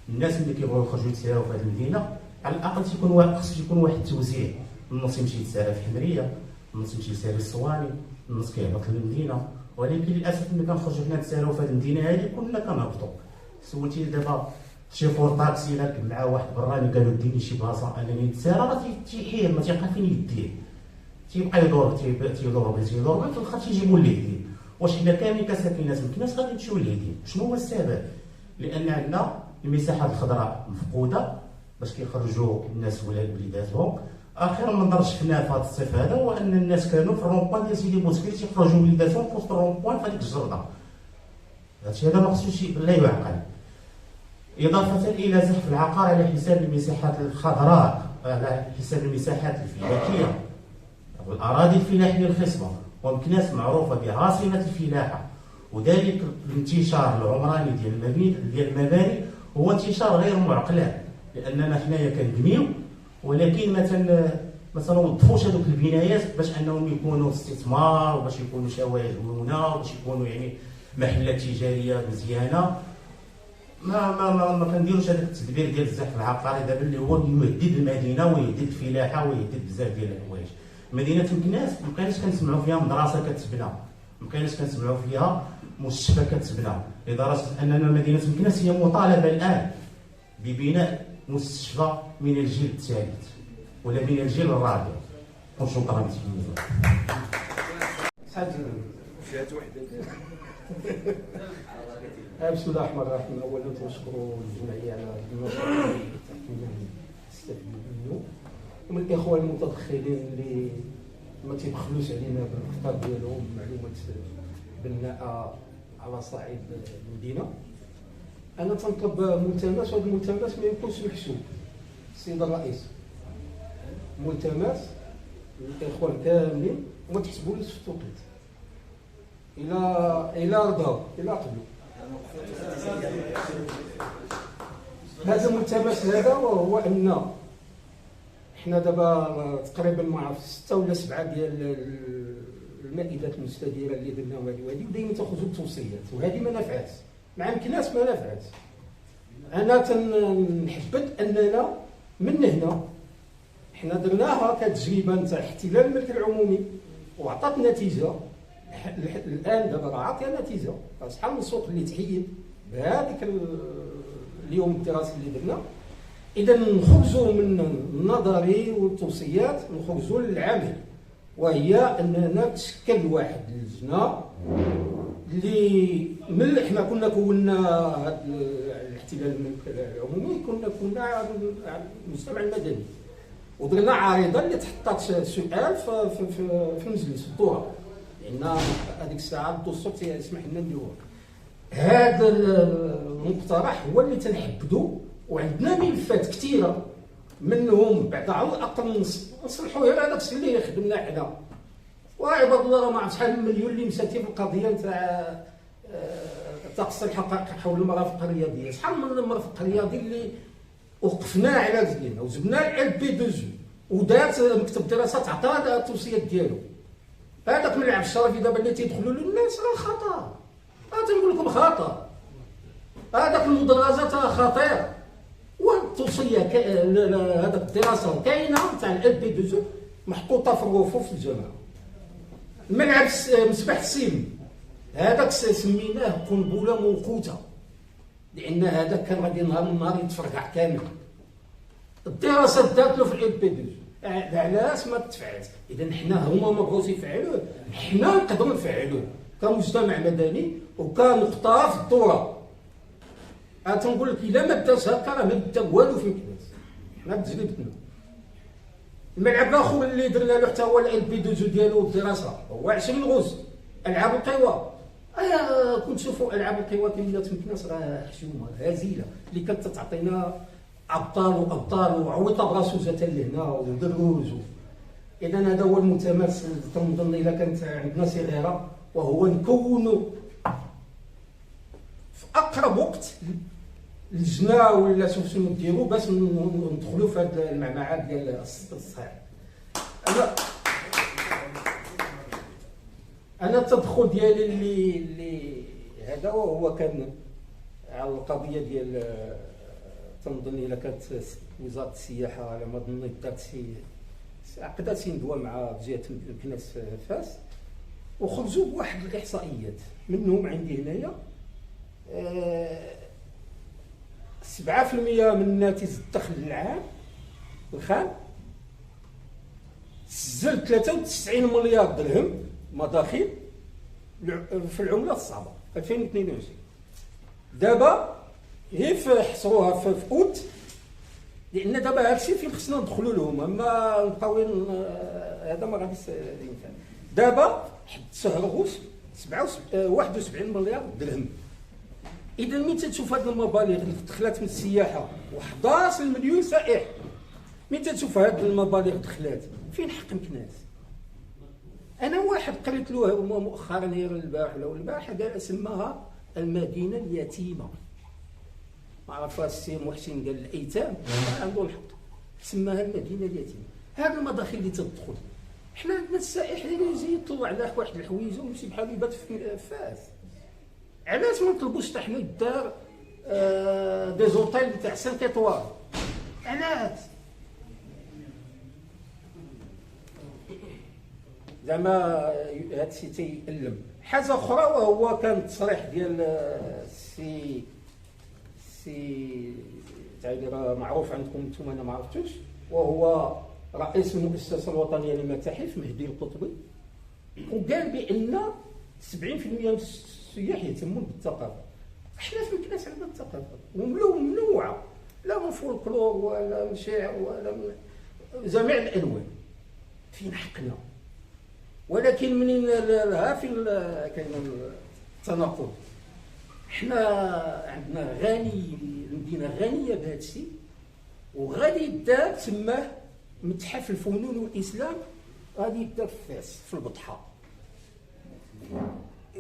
الناس اللي كيبغيو يخرجوا يتسارعوا في هذه المدينة على الأقل خصو يكون واحد التوزيع، النص يمشي يتسارع في حمرية، النص يمشي يسارع في الصواني، النص كيهبط للمدينة. ولكن للأسف ملي كنخرجوا حنا نتسارعوا في هذه المدينة هذه كلنا كنهبطوا. سولتي دابا شي فور طاكسي راكب مع واحد براني قالوا ديني شي بلاصة أنني نتسارع، راه تيحير ما تيلقى فين يديه، تيبقى يدور تيدور في الآخر تيجيبوا ليه. واش حنا كاملين كساكنات مكناس غادي نمشيو للهدين؟ شنو هو السبب؟ لأن عندنا المساحات الخضراء مفقودة باش كيخرجوا الناس وليداتهم. اخيرا ما نضرش فينا في هذا الصيف هذا هو ان الناس كانوا في الرومبوان ديال سيدي بوسكيل تيخرجوا وليداتهم في وسط الرومبوان في هذيك الجرده. هادشي هذا ما خصوش لا يعقل. اضافه الى زحف العقار على حساب المساحات الخضراء، على حساب المساحات الفلاحيه والاراضي الفلاحيه الخصبه، ومكناس معروفه بعاصمه الفلاحه، وذلك الانتشار العمراني ديال المباني هو انتشار غير معقلان، لاننا حنايا كنبنيو ولكن ما تنوظفوش هذوك البنايات باش انهم يكونوا استثمار وباش يكونوا شواهد مرونه وباش يكونوا يعني محلات تجاريه مزيانه. ما كنديروش هذاك التدبير ديال الزحف العقاري دابا اللي هو يهدد المدينه ويهدد الفلاحه ويهدد بزاف ديال الحوايج. مدينه مكناس ما بقيناش كنسمعوا فيها مدرسه كتبنى، ما بقيناش كنسمعوا فيها مستشفى كتبنى، لدرجه اننا مدينه مكناس هي مطالبه الان ببناء مستشفى من الجيل الثالث ولا من الجيل الرابع. وشكرا. بسم الله الرحمن الرحيم. اولا تنشكروا الجمعيه على النشاط اللي تستفيدوا منه، ومن الاخوه المتدخلين اللي ما تيبخلوش علينا بالافكار ديالهم معلومات بناءه على صعيد المدينه. انا تنطلب ملتمس، وهذا الملتمس ما يكونش محسوب. السيد الرئيس، ملتمس الاخوه كاملين وما تحسبوليش في التوقيت الى رضاو الى قبلوا. هذا الملتمس هذا وهو ان حنا دابا تقريبا مع 6 ولا 7 ديال المائدات المستديره اللي درناهم هذه ودايما تاخذوا بتوصيات، وهذه ما نفعتش مع مكناس ما نفعتش. انا تنحبذ اننا من هنا حنا درناها كتجربه نتاع احتلال الملك العمومي وعطات نتيجه. الان دابا راه عاطيه نتيجه، شحال من صوت اللي تحيد بهذيك اليوم الدراسي اللي درنا. اذا نخرجوا من النظري والتوصيات نخرجوا للعمل، وهي اننا تشكل واحد اللجنه اللي من حنا كنا كونا هذا الاحتلال الملك العمومي كنا على المجتمع المدني، ودرنا عريضه اللي تحطات سؤال في المجلس في الدوره، لان هذيك الساعه الدستور تيسمح لنا نديروها. هذا المقترح هو اللي تنحددوا، وعندنا ملفات كثيره منهم بعد على الاقل نصلحوا غير هذاك الشيء اللي خدمنا حنا. وعباد الله راه ما عرفت شحال من مليون اللي مساتين في القضيه نتاع تقصي الحقائق حول المرافق الرياضيه. شحال من المرافق الرياضي اللي وقفنا على رجلينا وجبنا LP2 ودارت مكتب دراسات عطى التوصيات ديالو. هذاك من العب الشرفي دابا اللي تيدخلوا للناس راه خطر، تنقول لكم خطر. هذاك المدرجات راه خطير، والتوصيه هذاك الدراسه كاينه تاع LP2 محطوطه في الرفوف في الجامعه. الملعب مسبح السيم هذاك سميناه قنبله موقوته، لان هذاك كان غادي نهار من النهار يتفرقع كامل. الدراسه دارت له في LP2 علاش ما تفعلش؟ اذا حنا هما ما بغاوش يفعلوه، حنا نقدروا نفعلوه كمجتمع مدني وكنقطه في الدوره. تنقول لك الا ما داش هكا راه ما دا والو في مكناس. حنا بتجربتنا. الملعب الاخر اللي درنا له حتى هو LP2 ديالو الدراسه هو 20 غوز العاب القوى. كنت تشوفوا العاب القوى في مدينه مكناس راه حشومه هزيله اللي كانت تعطينا ابطال وعويطه براسوزه لهنا ودروج. اذا هذا هو المتمارس تنظن الا كانت عندنا صغيره، وهو نكونوا في اقرب وقت لجنه ولا شنو نديروا باش ندخلوا في هذه المعمعات ديال الصحيح. انا التدخل ديالي اللي هذا هو كان على القضيه ديال تنظن الا كانت وزاره السياحه على ما ظنيت دارت عقدات شي ندوه مع جهه مكناس فاس، وخرجوا بواحد الاحصائيات منهم عندي هنايا 7% من ناتج الدخل العام الخام سجل 93 مليار درهم مداخيل في العمله الصعبه 2022. دابا هي حصروها في اوت، لان دابا هادشي فين خصنا ندخلوا لهم، اما نبقاو هذا ما غاديش ينفع. دابا حد شهر غوش 71 مليار درهم. اذا ملي تشوف هذه المبالغ اللي دخلات من السياحه و11 مليون سائح، ملي تشوف هذه المبالغ دخلات فين حق مكناس؟ انا واحد قريت له مؤخرا غير البارح ولا البارح قال سماها المدينه اليتيمه، ما عرف السي محسن قال الايتام عنده الحق، سماها المدينه اليتيمه. هذا المداخل اللي تدخل، حنا عندنا السائح اللي يجي يطلع على واحد الحويجه ويمشي بحال يبات في فاس. علاش ما نطلبوش حتى حنا الدار دي زوطيل تاع 5 ايطوال؟ علاش؟ زعما هذا الشيء تيألم. حاجه اخرى وهو كان تصريح ديال السي تاع راه معروف عندكم انتم، انا ما عرفتوش، وهو رئيس المؤسسه الوطنيه للمتاحف مهدي القطبي، وقال بان 70% من السياح يهتمون بالثقافه. احنا في مكناس عندنا الثقافه ومنوعه، لا من فولكلور ولا من شعر ولا من جميع الالوان، فين حقنا. ولكن منين كاين التناقض. حنا عندنا غني، المدينه غنيه بهذا الشيء، وغادي يبدا تسماه متحف الفنون والاسلام، غادي يبدا في فاس في البطحه،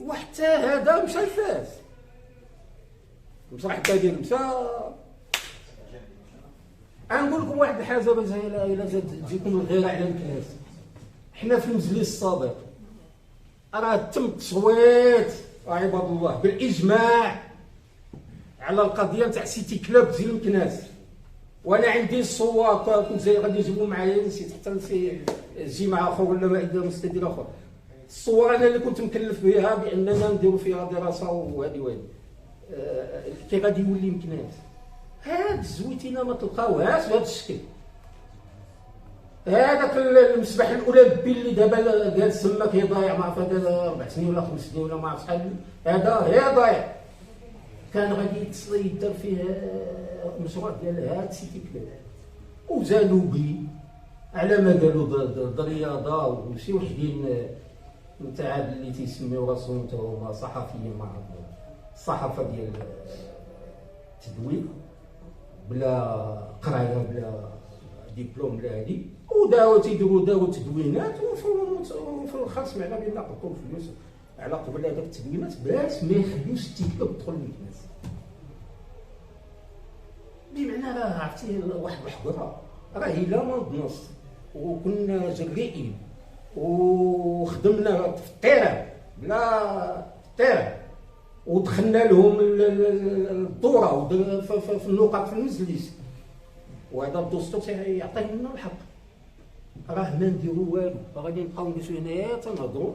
وحتى هذا مشى لفاس، مسرح كبير مشى. غنقول لكم واحد الحاجه باش الا زاد تجيكم الغيره على الكناس. حنا في المجلس السابق راه تم التصويت عباد الله بالاجماع على القضيه نتاع سيتي كلوب ديال مكناس، وانا عندي الصور كنت غادي نجيبو معايا، نسيت حتى نسي جمعه اخر ولا مائده مستدير اخر. الصور انا اللي كنت مكلف بها باننا نديرو فيها دراسه وهذه كي غادي يولي مكناس. هاد الزويتينه ما تلقاوهاش بهذا الشكل. هذاك المسبح الاولمبي اللي دابا قال سماك هي ضايع، ما عرف هذا 4 سنين ولا 5 سنين ولا ما عرف شحال، هذا هي ضايع. كان غادي يدار فيه مشروع ديال هاد سيتي كلوب وزانوبي على ما قالوا الرياضه، وشي وحدين نتاع اللي تيسميو راسهم تا هما صحفيين، ما عرف الصحافه ديال التدوين بلا قرايه بلا دبلوم بلا هادي، وداو تيديروا تدوينات، وفي الاخر سمعنا بان قطوا الفلوس على قبل هذاك التدوينات باش ما يخليوش التيكلو تدخل للناس. بمعنى راه عرفتي واحد الحضره راه الا ما نضنص وكنا جريئين وخدمنا في الطيران بلا الطيران ودخلنا لهم الدوره في النقاط في المجلس، وهذا الدستور تيعطيه لنا الحق، راه ما نديرو والو، غادي نبقاو نجلسو هنايا تنهضروا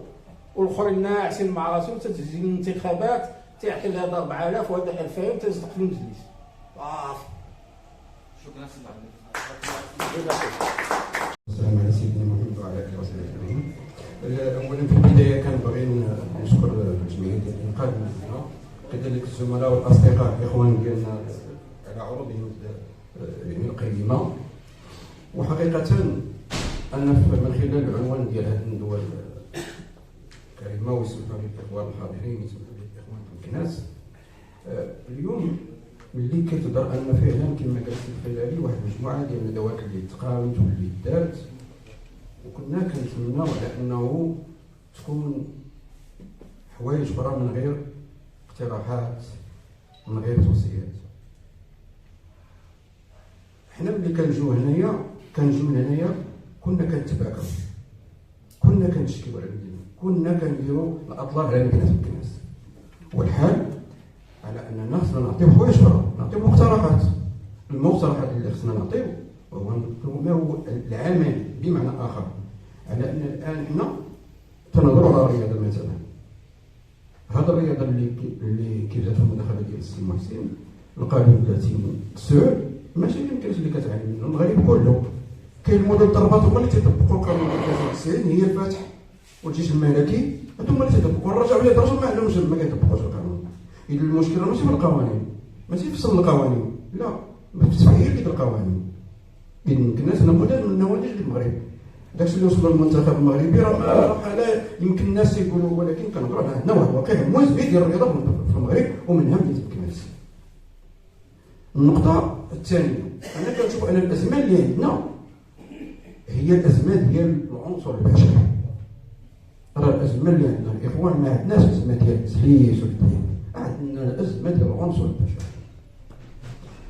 والاخرين ناعسين مع راسهم، تتجي الانتخابات تيعطي لهذا 4000 وهذا 2000 تيصدق في المجلس. شكرا سي محمد. السلام على سيدنا محمد وعلى اله وصحبه اجمعين. اولا في البدايه كنبغي نشكر الجمعيه ديال الانقاذ معنا، كذلك الزملاء والاصدقاء الاخوان ديالنا على عروضهم القيمه. وحقيقه انا من خلال العنوان ديال هذه الندوه الكريمه ويسمحوا لي الاخوان الحاضرين ويسمحوا لي الاخوان في الكناس، اليوم اللي كتدار ان فعلا كما قال السي الخلالي واحد المجموعه ديال الندوات اللي تقامت واللي دارت، وكنا كنتمناو على انه تكون حوايج اخرى من غير اقتراحات من غير توصيات. حنا ملي كنجيو هنايا كنا كنتباكاو، كنا كنشكيو على المدينه، كنا كنديروا الاطلال على مدينه الكناس، والحال على اننا خصنا نعطيو حوايج اخرى، نعطيو مقترحات. المقترحات اللي خصنا نعطيو وهو ما هو العمل، بمعنى اخر على ان الان حنا تنهضروا على الرياضه مثلا. هذه الرياضه اللي كيف جات في المداخله ديال السي محسن القانون 30 سور ماشي يمكنش اللي كتعاني منه المغرب كله. كاين المدن الضربات هما اللي تيطبقوا القانون 93 هي الفتح والجيش الملكي، هما اللي تيطبقوا، الرجاء ولا الرجل ما عندهمش ما كيطبقوش القانون. إذا المشكله ماشي في القوانين، ماشي في فصل القوانين، لا في تفعيل ديك القوانين. إذا الناس نموذج من نماذج المغرب، داكشي اللي وصل للمنتخب المغربي راه لا يمكن الناس يقولوا، ولكن كنهضروا على عندنا واحد الواقع موازي ديال الرياضه في المغرب ومنها مدينه الكناس. النقطه الثانيه، انا كنشوف ان الازمه اللي عندنا هي الازمه ديال العنصر البشري. راه الازمه اللي عندنا الاخوان ما عندناش ازمه ديال التسليس والدين، عندنا الازمه ديال العنصر البشري.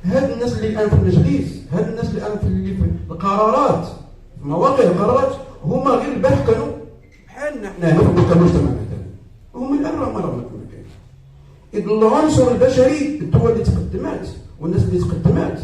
هاد الناس اللي الان في المجلس، هاد الناس اللي الان في القرارات، في مواقع القرارات، هما غير البارح كانوا بحالنا حنا هنا في المجتمع المدني، هما الان راه ما كنا كاين. اذ العنصر البشري، الدول اللي تقدمات والناس اللي تقدمات،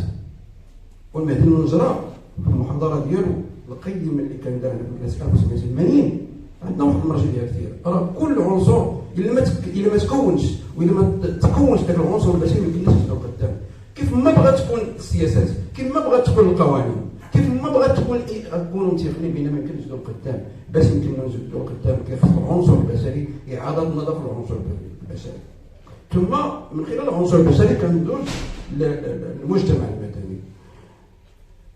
والمهدي النجرة في المحاضره ديالو القيم اللي كان دار في 1980 عندنا واحد المرجعيه كثير. راه كل عنصر الا ما تكونش والا ما تكونش ذاك العنصر البشري ما يمكنش يدور قدام. كيف ما بغات تكون السياسات، كيف ما بغات تكون القوانين، كيف ما بغات تكونوا متفقين بينا ما يمكنش ندور قدام. باش يمكننا ندور قدام كيخص العنصر البشري اعاده النظر في العنصر البشري. ثم من خلال العنصر البشري كندوز للمجتمع المدني.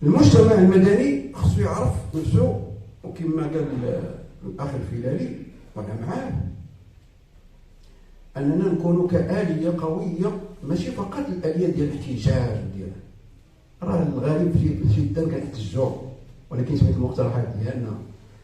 المجتمع المدني خصو يعرف نفسه، وكما قال الاخ الفيلالي وانا معاه، اننا نكونوا كآلية قوية، ماشي فقط الآلية ديال الاحتجاج ديالنا. راه الغالب في الدار كنحتجوا، ولكن سميت المقترحات ديالنا،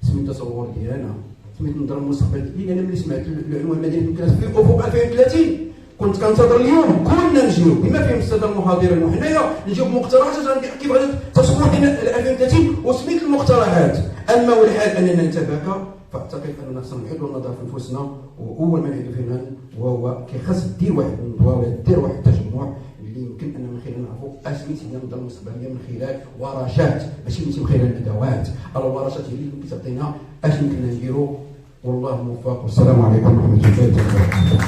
سميت التصور ديالنا، سميت النظره المستقبل ديالي. انا ملي سمعت العنوان المدني في الكلاس في افق 2030 كنت كنتظر اليوم كلنا نجيو بما فيهم الساده المحاضرين وحنايا نجيو بمقترحات كيف غادي تصور ديالنا 2030 وسميت المقترحات. اما والحال اننا نتباكى، فاعتقد اننا خصنا نعيدوا النظر في انفسنا، واول ما نعيدوا فينا وهو كيخص دير واحد الندوه ولا دير واحد التجمع اللي يمكن ان من خلاله نعرفوا اسميت هي النظره المستقبليه من خلال ورشات، ماشي من خلال الادوات. الورشات هي اللي يمكن تعطينا اش يمكن نديروا. والله موفق، والسلام عليكم ورحمه الله وبركاته.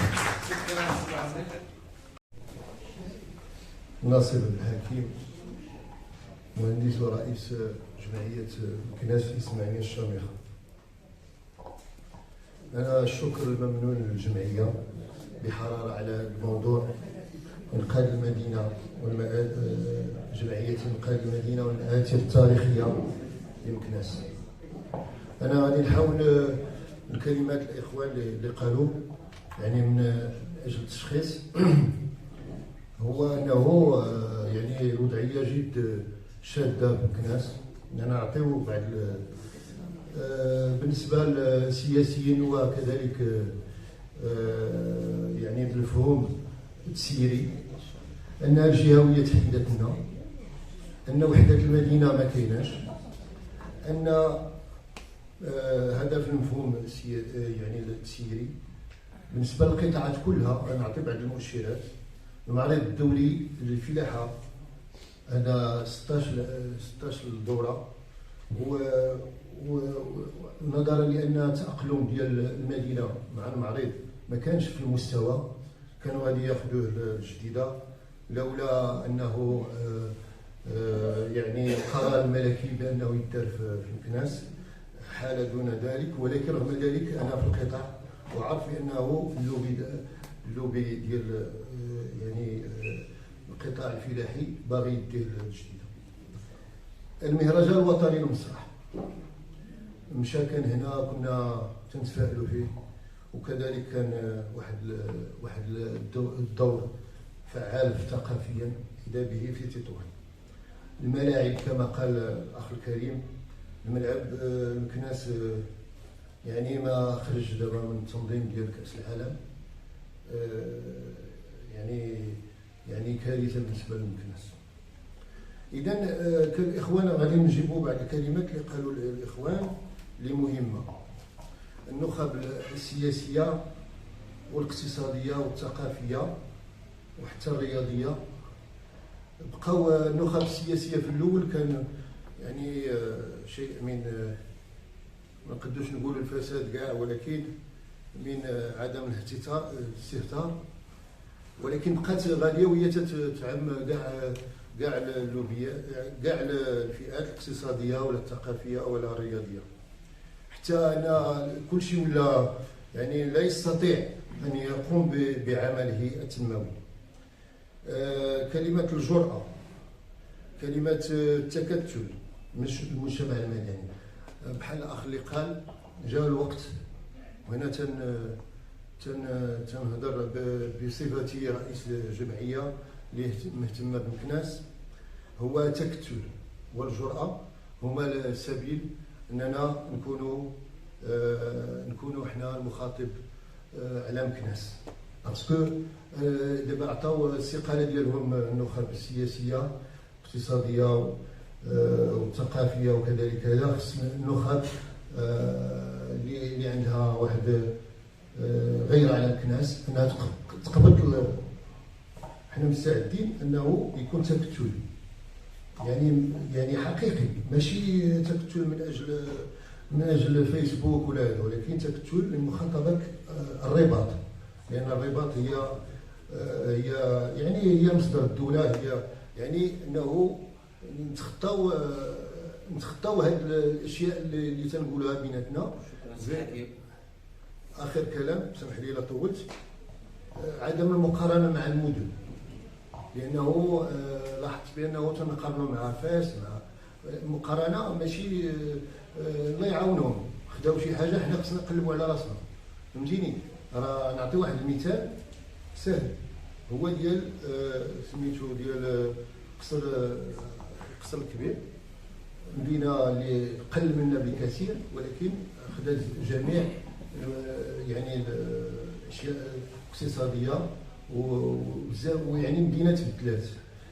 ناصر الحكيم، مهندس ورئيس جمعية مكناس الإسماعيلية الشامخة. أنا الشكر الممنون للجمعية بحرارة على الموضوع إنقاذ المدينة جمعية إنقاذ المدينة والآثار التاريخية لمكناس. أنا غادي نحاول الكلمات الإخوان اللي قالوا يعني من أجل التشخيص هو أنه يعني الوضعية جد شادة بمكناس. أنا نعطيو بعض بالنسبة للسياسيين وكذلك يعني بالمفهوم التسييري أن الجهوية تحددت لنا، أن وحدة المدينة ما كايناش، أن هذا في المفهوم يعني التسييري. بالنسبة للقطاعات كلها نعطي بعض المؤشرات. المعرض الدولي للفلاحة هذا 16 دورة، ونظرا لأن تأقلم ديال المدينة مع المعرض ما كانش في المستوى كانوا غادي ياخذوه الجديدة، لولا أنه يعني القرار الملكي بأنه يدار في مكناس حال دون ذلك. ولكن رغم ذلك أنا في القطاع وعارف بأنه اللوبي ديال يعني القطاع الفلاحي باغي يديه الجديدة. المهرجان الوطني للمسرح مشى، كان هنا كنا تنتفائلوا فيه، وكذلك كان واحد الدور فعال ثقافيا إذا به في تطوان. الملاعب كما قال الأخ الكريم، الملعب مكناس يعني ما خرج دابا من التنظيم ديال كأس العالم، يعني كارثة بالنسبة لمكناس. إذا كالإخوان غادي نجيبوا بعض الكلمات اللي قالوا الإخوان اللي مهمة. النخب السياسية والاقتصادية والثقافية وحتى الرياضية. بقاو النخب السياسية في الأول كان يعني شيء من ما نقدروش نقولوا الفساد كاع، ولكن من عدم الاستهتار، ولكن بقات غالية وهي تتعم كاع اللوبيات، كاع الفئات الاقتصادية ولا الثقافية ولا الرياضية، حتى أن كل شيء ولا يعني لا يستطيع أن يقوم بعمله التنموي. كلمة الجرأة، كلمة التكتل مش المجتمع المدني، بحال الأخ اللي قال جاء الوقت، وهنا تنهضر بصفتي رئيس جمعية اللي مهتمة بمكناس، هو التكتل والجرأة هما السبيل أننا نكونوا نكونوا احنا المخاطب على مكناس، باسكو دابا عطاو الاستقاله ديالهم النخب السياسيه الاقتصاديه والثقافيه وكذلك هذا، خص النخب اللي عندها واحد غير على الكناس انها تقبض. حنا مستعدين انه يكون تكتل، يعني حقيقي، ماشي تكتل من اجل فيسبوك ولا هذا، ولكن تكتل من مخاطبه الرباط، لان الرباط هي مصدر الدوله، هي يعني انه نتخطاو هاد الاشياء اللي تنقولوها بيناتنا. اخر كلام، سمح لي الا طولت، عدم المقارنه مع المدن، لانه لاحظت بانه تنقارنوا مع فاس، مع المقارنه ماشي الله يعاونهم، خداو شي حاجه حنا خصنا نقلبوا على راسنا، فهمتيني؟ راه نعطي واحد المثال سهل، هو ديال سميتو ديال القصر الكبير، مدينه اللي قل منا بكثير ولكن خدات جميع يعني الاشياء الاقتصاديه وبزاف، ويعني مدينه تبدلات.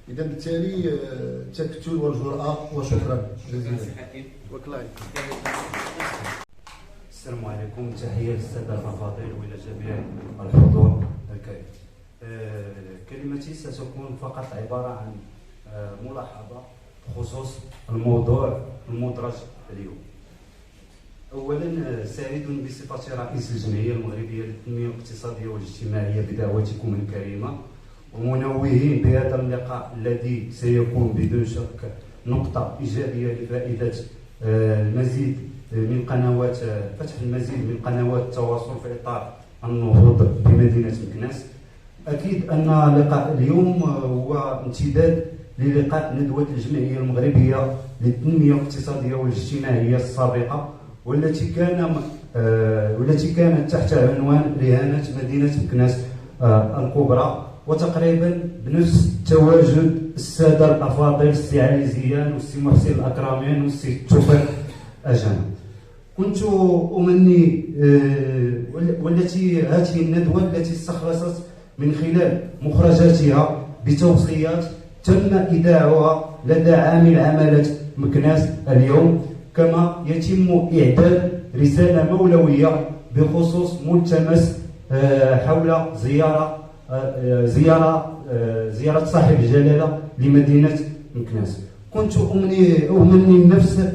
اذا بالتالي التكتل والجرأه. وشكرا جزيلا. السلام عليكم، تحيه للساده الافاضل والى جميع الحضور الكريم. كلمتي ستكون فقط عباره عن ملاحظه بخصوص الموضوع المدرج اليوم. اولا سعيد بصفتي رئيس الجمعيه المغربيه للتنميه الاقتصاديه والاجتماعيه بدعوتكم الكريمه، ومنوهين بهذا اللقاء الذي سيكون بدون شك نقطه ايجابيه لفائده المزيد من قنوات فتح المزيد من قنوات التواصل في اطار النهوض بمدينه مكناس. اكيد ان لقاء اليوم هو امتداد للقاء ندوه الجمعيه المغربيه للتنميه الاقتصاديه والاجتماعيه السابقه، والتي كانت تحت عنوان رهانه مدينه مكناس الكبرى، وتقريبا بنفس تواجد الساده الافاضل السي علي زيان والسي محسن الاكرمين والسي توفيق اجانا. كنت امني والتي هذه الندوه التي استخلصت من خلال مخرجاتها بتوصيات تم ايداعها لدى عامل عماله مكناس اليوم، كما يتم اعداد رساله مولويه بخصوص ملتمس حول زياره صاحب الجلاله لمدينه مكناس. كنت امني النفس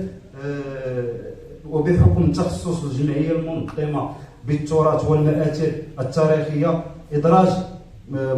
وبحكم تخصص الجمعيه المنظمه بالتراث والمآثر التاريخيه ادراج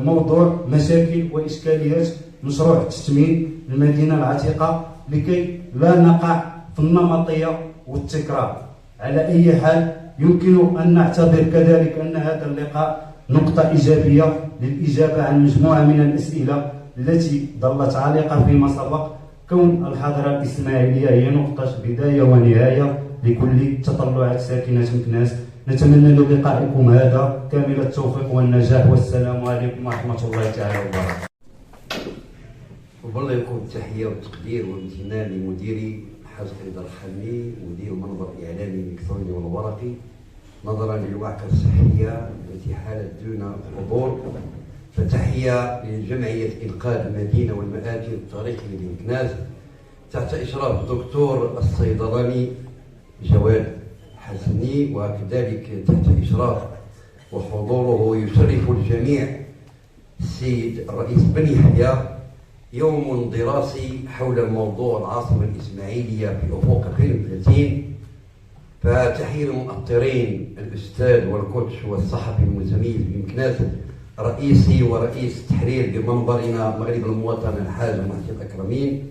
موضوع مشاكل واشكاليات مشروع تثمين المدينه العتيقه لكي لا نقع في النمطيه والتكرار. على اي حال يمكن ان نعتبر كذلك ان هذا اللقاء نقطه ايجابيه للاجابه عن مجموعه من الاسئله التي ظلت عالقه فيما سبق، كون الحضاره الاسماعيليه هي نقطه بدايه ونهايه لكل تطلعات ساكنه مكناس. نتمنى للقائكم هذا كامل التوفيق والنجاح، والسلام عليكم ورحمه الله تعالى وبركاته. وبالله يكون التحيه والتقدير والامتنان لمديري حاج رضا الخمي، مدير المنبر الاعلامي الالكتروني والورقي، نظرا للوعكه الصحيه التي حالت دون حضور. فتحيه لجمعيه انقاذ المدينه والمآثر التاريخي لمكناس تحت اشراف الدكتور الصيدلاني جواد حسني، وكذلك تحت اشراف وحضوره يشرف الجميع السيد الرئيس بن يحيى، يوم دراسي حول موضوع العاصمه الاسماعيليه في افق 32. فتحيه المؤطرين الاستاذ والكوتش والصحفي المتميز بمكناس، رئيسي ورئيس التحرير بمنبرنا مغرب المواطن الحاج محسن الاكرمين،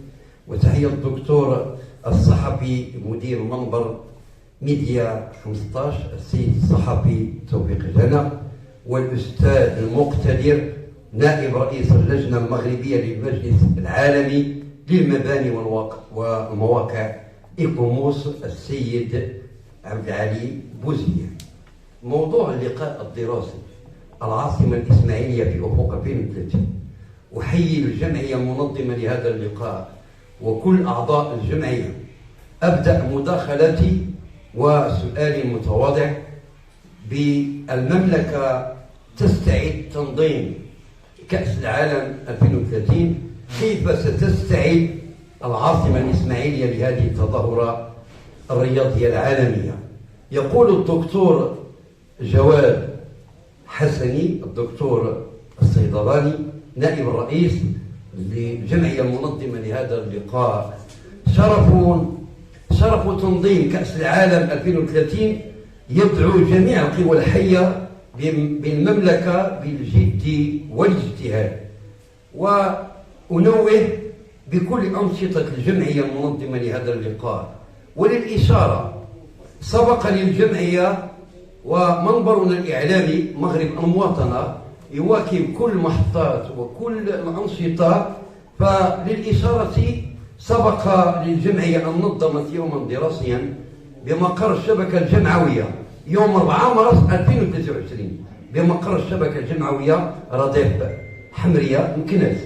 وتحيه الدكتور الصحفي مدير منبر ميديا 15 السيد الصحفي توفيق جنة، والاستاذ المقتدر نائب رئيس اللجنه المغربيه للمجلس العالمي للمباني والمواقع إيكوموس السيد عبد العالي بوزية. موضوع اللقاء الدراسي العاصمه الاسماعيليه في افق 2030. احيي الجمعيه المنظمه لهذا اللقاء وكل اعضاء الجمعيه. ابدا مداخلتي وسؤالي المتواضع: بالمملكة تستعد تنظيم كأس العالم 2030، كيف ستستعد العاصمة الإسماعيلية لهذه التظاهرة الرياضية العالمية؟ يقول الدكتور جواد حسني، الدكتور الصيدلاني نائب الرئيس للجمعية المنظمة لهذا اللقاء: شرف تنظيم كأس العالم 2030 يدعو جميع القوى الحية بالمملكة بالجد والاجتهاد. وأنوه بكل أنشطة الجمعية المنظمة لهذا اللقاء. وللإشارة، سبق للجمعية ومنبرنا الإعلامي مغرب المواطنة يواكب كل المحطات وكل الأنشطة. فللإشارة، سبق للجمعية أن نظمت يوما دراسيا بمقر الشبكة الجمعوية يوم 4 مارس 2023 بمقر الشبكة الجمعوية رديف حمرية مكناس.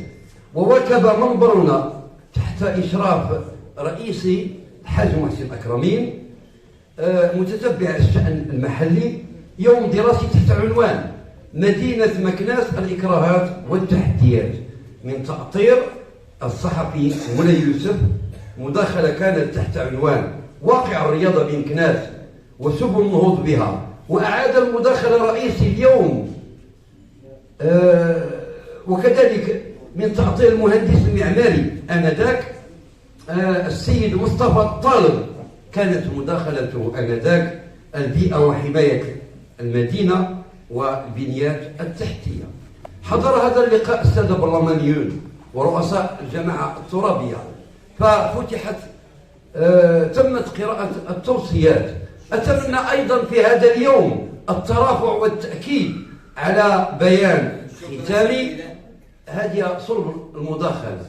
وواكب منبرنا تحت إشراف رئيسي الحاج محسن أكرمين متتبع الشأن المحلي يوم دراسي تحت عنوان مدينة مكناس: الإكراهات والتحديات، من تأطير الصحفي مولاي يوسف. مداخلة كانت تحت عنوان واقع الرياضة بمكناس وسبل النهوض بها. وأعاد المداخلة رئيسي اليوم وكذلك من تأطير المهندس المعماري آنذاك السيد مصطفى الطالب. كانت مداخلته آنذاك البيئة وحماية المدينة والبنيات التحتية. حضر هذا اللقاء السادة البرلمانيون ورؤساء الجماعة الترابية، ففتحت تمت قراءة التوصيات. أتمنى أيضا في هذا اليوم الترافع والتأكيد على بيان ختامي. هذه صلب المداخلة.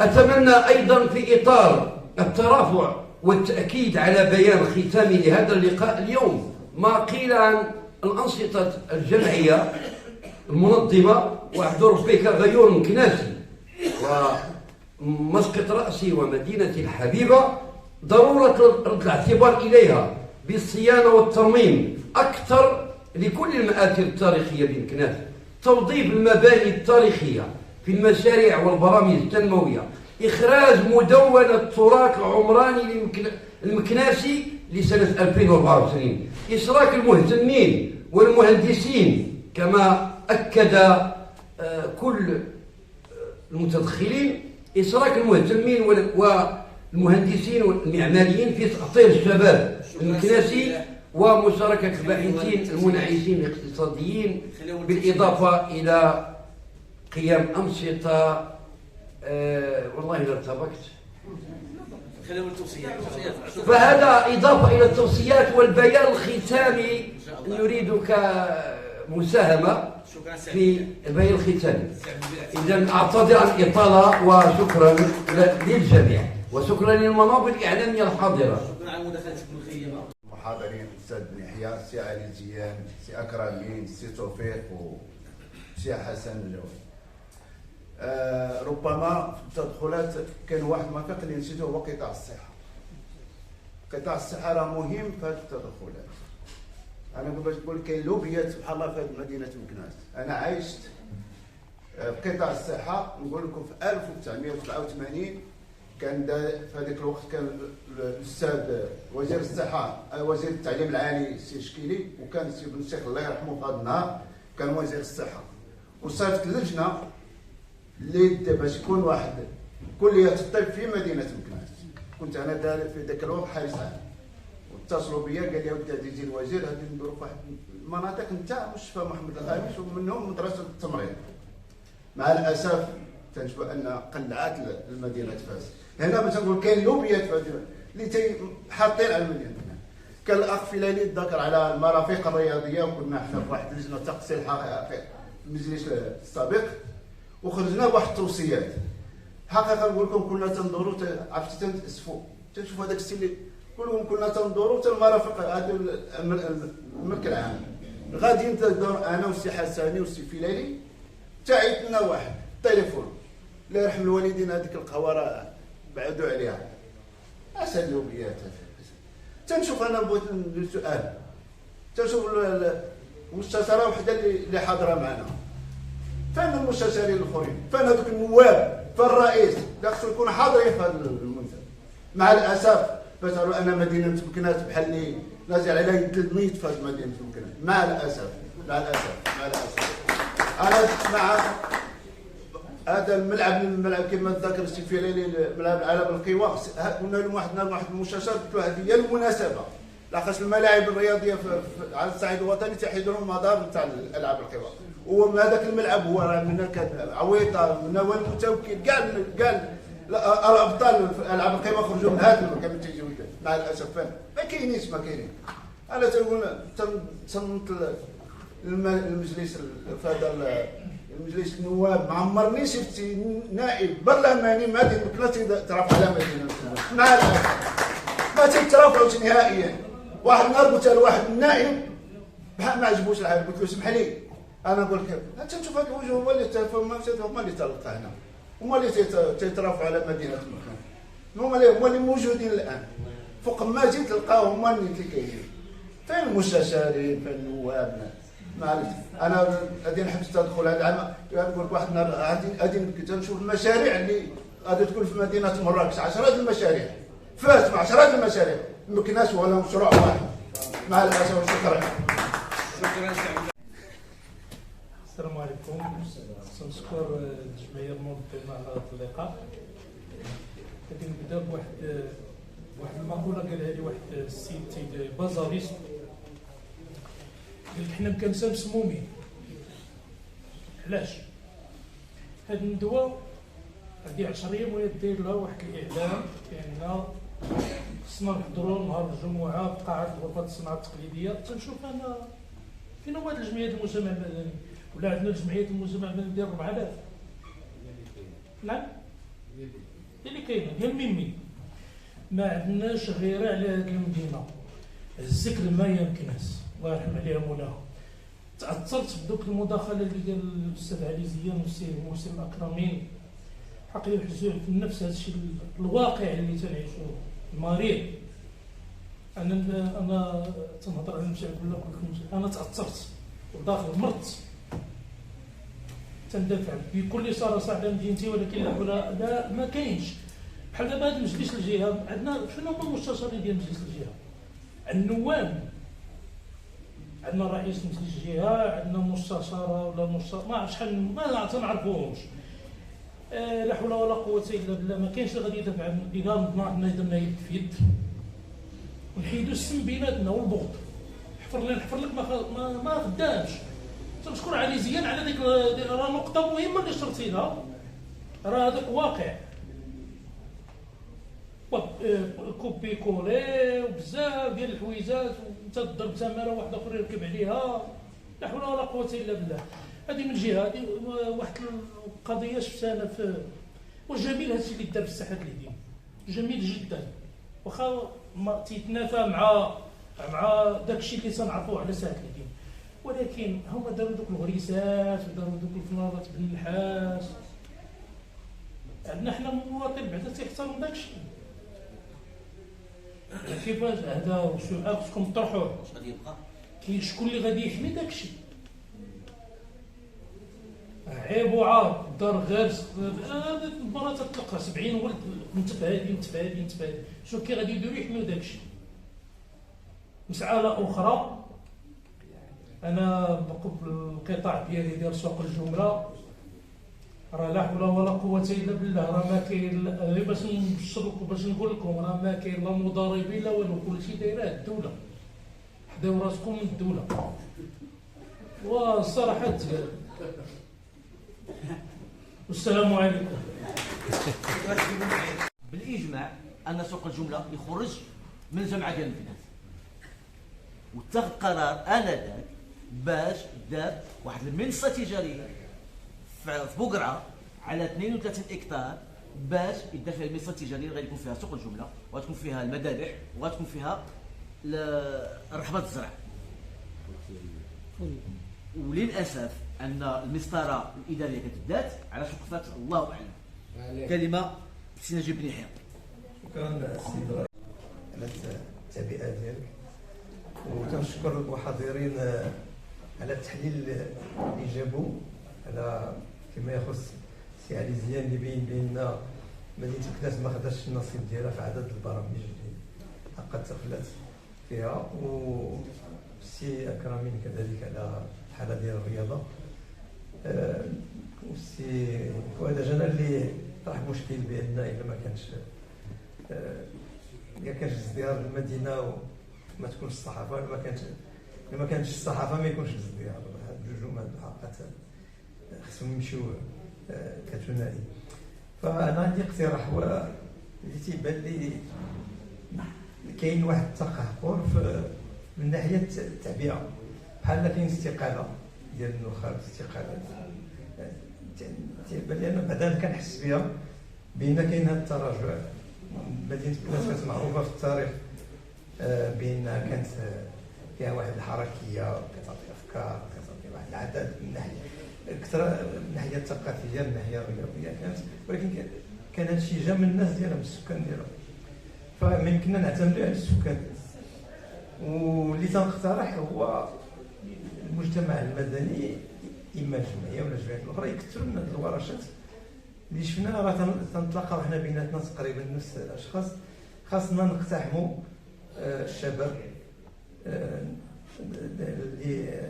أتمنى أيضا في إطار الترافع والتأكيد على بيان ختامي لهذا اللقاء اليوم ما قيل عن الأنشطة الجمعية المنظمة وعبد ربك غيور مكناسي ومسقط رأسي ومدينتي الحبيبة، ضرورة رد الاعتبار إليها بالصيانة والترميم أكثر لكل المآثر التاريخية بمكناس، توظيف المباني التاريخية في المشاريع والبرامج التنموية، إخراج مدونة تراث العمراني المكناسي لسنة 2024، إشراك المهتمين والمهندسين كما أكد كل المتدخلين، إشراك المهتمين والمهندسين والمعماريين في تأطير الشباب المكناسي ومشاركة الباحثين المنعشين الاقتصاديين، بالإضافة إلى قيام أنشطة والله لا ارتبكت. فهذا إضافة إلى التوصيات والبيان الختامي نريدك مساهمة في البيان الختامي. إذا أعتذر عن الإطالة وشكرا للجميع وشكرا للمنابر الإعلامية الحاضرة. المحاضرين الأستاذ بن يحيى، السي علي زيان، السي أكرم مين، السي توفيق والسي حسن الجواد. ربما في التدخلات كان واحد ما اللي نسيته هو قطاع الصحة. قطاع الصحة راه مهم في هذه التدخلات. أنا باش نقول كاين لوبيات سبحان الله في مدينة مكناس. أنا عايشت في قطاع الصحة، نقول لكم في 1987 كان في هذاك الوقت كان الأستاذ وزير الصحة وزير التعليم العالي السي شكيلي، وكان السي بن الشيخ الله يرحمه في هذا النهار كان وزير الصحة، وصارت اللجنة اللي باش يكون واحد كلية الطب في مدينة مكناس. كنت أنا في ذاك الوقت حارس عام، واتصلوا بيا قال لي ودي تجي الوزير غادي نديروا في واحد المناطق نتاع مستشفى محمد الخامس ومنهم مدرسة التمريض. مع الأسف تنشوف أن قلعات المدينة فاس. هنا باش نقول كاين لوبيات اللي حاطين على المدينة. كان الأخ فيلالي ذكر على المرافق الرياضية، وكنا حنا في واحد اللجنة تقصي في المجلس السابق وخرجنا بواحد التوصيات. حقيقة نقول لكم كنا تنظروا عرفتي تنتأسفوا تشوفوا هذاك السي اللي كلهم كنا تنظروا حتى المرافق هذا الملك العام غادي ندور انا والسي حساني والسي فيلالي تعيط لنا واحد التليفون الله يرحم الوالدين، هذيك القهوه راه بعدوا عليها. اش اللوبيات تنشوف انا بغيت ندير سؤال، تنشوف المستشاره وحده اللي حاضره معنا، فين المستشارين الاخرين؟ فين هذوك النواب؟ فين الرئيس؟ لا خصو يكون حاضرين في هذا المنتدى. مع الاسف بتعرفوا ان مدينه مكناس بحال اللي نازل عليها تلميذ في هذه مدينه مكناس، مع الاسف مع الاسف مع الاسف. انا مع هذا الملعب كما ذكر السي فيلالي، ملعب العالم القوى، قلنا لهم واحد المستشار قلت له هذه هي المناسبه، لاخاطش الملاعب الرياضيه على الصعيد الوطني تحيدوا لهم المدار نتاع الالعاب القوى، ومن هذاك الملعب هو راه من عويطه من هو المتوكل كاع الابطال في العاب القوى خرجوا من هذا المكان من تيجيو مع الاسف. ما كاينينش انا تنقول تصنت المجلس في هذا المجلس النواب ما عمرني شفت نائب برلماني ما دير مكناس ترفع على مدينه مع الاسف ما تيترافعوش نهائيا. واحد النهار قلت له واحد النائب بحال ما عجبوش العالم، قلت له اسمح لي انا نقول لك انت تشوف هذه الوجوه هما اللي تلقى هنا، هما اللي تيترافعوا على مدينه مكناس، هما اللي موجودين الان فوق ما جيت تلقاهم هما اللي كاينين. فين المستشارين؟ فين النواب؟ معليش انا غادي نحب تدخل هذا العام، نقول لك واحد النهار غادي نشوف المشاريع اللي غادي تكون في مدينه مراكش، عشرات المشاريع، فاس مع عشرات المشاريع، مكناس ولا مشروع واحد. مع الاسف. شكرا. السلام عليكم. نشكر الجمعيه المنظمه على هذا اللقاء. غادي نبدا بواحد المقوله قالها لي واحد السيد بازاريست، قال حنا مكنسه مسمومين. علاش؟ هاد الندوه هادي 10 ايام وهي داير لها واحد الاعلان بان خصنا نحضروا نهار الجمعه في قاعه غرفه الصناعه التقليديه. تنشوف انا فين هو هاد الجمعيات المجتمع المدني؟ ولا عندنا الجمعيات المجتمع المدني ديال 4000؟ نعم هي اللي كاينه هي الميمي. ما عندناش غيره على هاد المدينه. الذكر ما يمكنش الله يرحم عليها مولاها. تاثرت بدوك المداخله اللي قال الاستاذ علي زيان والسي محسن الاكرمين. حقيقه الحزن في النفس هذا الشيء الواقع اللي تنعيشوه المريض. انا تنهضر على المشاعر انا تاثرت وداخل مرت تندفع بكل صراحه على مدينتي، ولكن لا ما كاينش بحال دابا هذا مجلس الجهه. عندنا شنو هما المستشارين ديال مجلس الجهه؟ النواب، عندنا رئيس مجلس الجهه، عندنا مستشاره ولا ما عرفت شحال ما تنعرفوهمش. لا حول ولا قوه الا بالله. ما كاينش اللي غادي يدافع عن الى نضنا درنا يد في يد ونحيدوا السم بيناتنا والبغض. حفر لك ما خدامش. تنشكر علي زيان على ديك راه نقطه مهمه اللي شرتينا، راه هذاك واقع. كوبي كولي وبزاف ديال الحويجات وانت تضرب تماره واحد اخر يركب عليها. لا حول ولا قوه الا بالله. هذه من جهه، هذه واحد القضيه شفتها انا في وجميل هذا الشيء اللي دار في الساحه الدين، جميل جدا. واخا ما تيتنافى مع داك الشيء اللي تنعرفوه على ساحه الدين، ولكن هما داروا دوك الغريسات وداروا دوك الفنارات بالنحاس. عندنا حنا مواطن بعدا تيحترم داك الشيء. كيفاش هذا السؤال خصكم تطرحوه؟ واش غادي يبقى؟ كاين شكون اللي غادي يحمي داك الشيء؟ عيب وعار دار غير هذه المراه تتلقى 70 ولد متفادين. شنو كي غادي يديروا يحميو داك الشيء؟ مسألة أخرى، أنا القطاع ديالي ديال سوق الجملة راه لا حول ولا قوة إلا بالله. راه ما كاين غير باش نبشركم باش نقول لكم راه ما كاين لا مضاربين لا والو، كلشي دايراه الدولة. حداو راسكم من الدولة والصراحة تقال. والسلام عليكم. بالاجماع ان سوق الجمله يخرج من الجامعه ديال مكناس، واتخذ قرار انذاك باش دار واحد المنصه تجاريه في بقرعه على 32 اكتار باش يدار فيها المنصه التجاريه اللي غادي يكون فيها سوق الجمله وغتكون فيها المذابح وغتكون فيها رحبه الزرع. وللاسف ان المسطره الاداريه كتدات على سقفات الله اعلم. كلمه سي نجيب بن يحيى. شكرا سيدي. التعبئه ديالك، وتنشكر المحاضرين على التحليل اللي جابوا على فيما يخص سي علي زيان اللي بين بان مدينه مكناس ما خداش النصيب ديالها في عدد البرامج اللي حقا تقلت فيها، وسي اكرمين كذلك على الحاله ديال الرياضه، وسي فؤاد جنى اللي طرح مشكل بان الا ما كانش ازدهار المدينه وما تكونش الصحافه، ما كانش الصحافه ما يكونش ازدهار. هاد الجوج هما حقا خصهم يمشيو كثنائي. فانا عندي اقتراح هو اللي تيبان لي كاين واحد التقهقر من ناحيه التعبئه، بحال كاين استقاله ديال النخب، استقاله تيبان لي انا بعدا كنحس بها بان كاين هذا التراجع. مدينه مكناس كانت معروفه في التاريخ بانها كانت فيها واحد الحركيه، كتعطي افكار، كتعطي واحد العدد من ناحيه اكثر من الناحيه الثقافيه، من الناحيه الرياضيه كانت، ولكن كان هذا الشيء جا من الناس ديالها، من السكان ديالها، فما يمكننا نعتمدوا على السكان. واللي تنقترح هو المجتمع المدني، اما الجمعيه ولا الجمعيات الاخرى، يكثروا من هذه الورشات اللي شفنا راه تنتلاقاو حنا بيناتنا تقريبا نفس الاشخاص. خاصنا نقتحموا الشباب اللي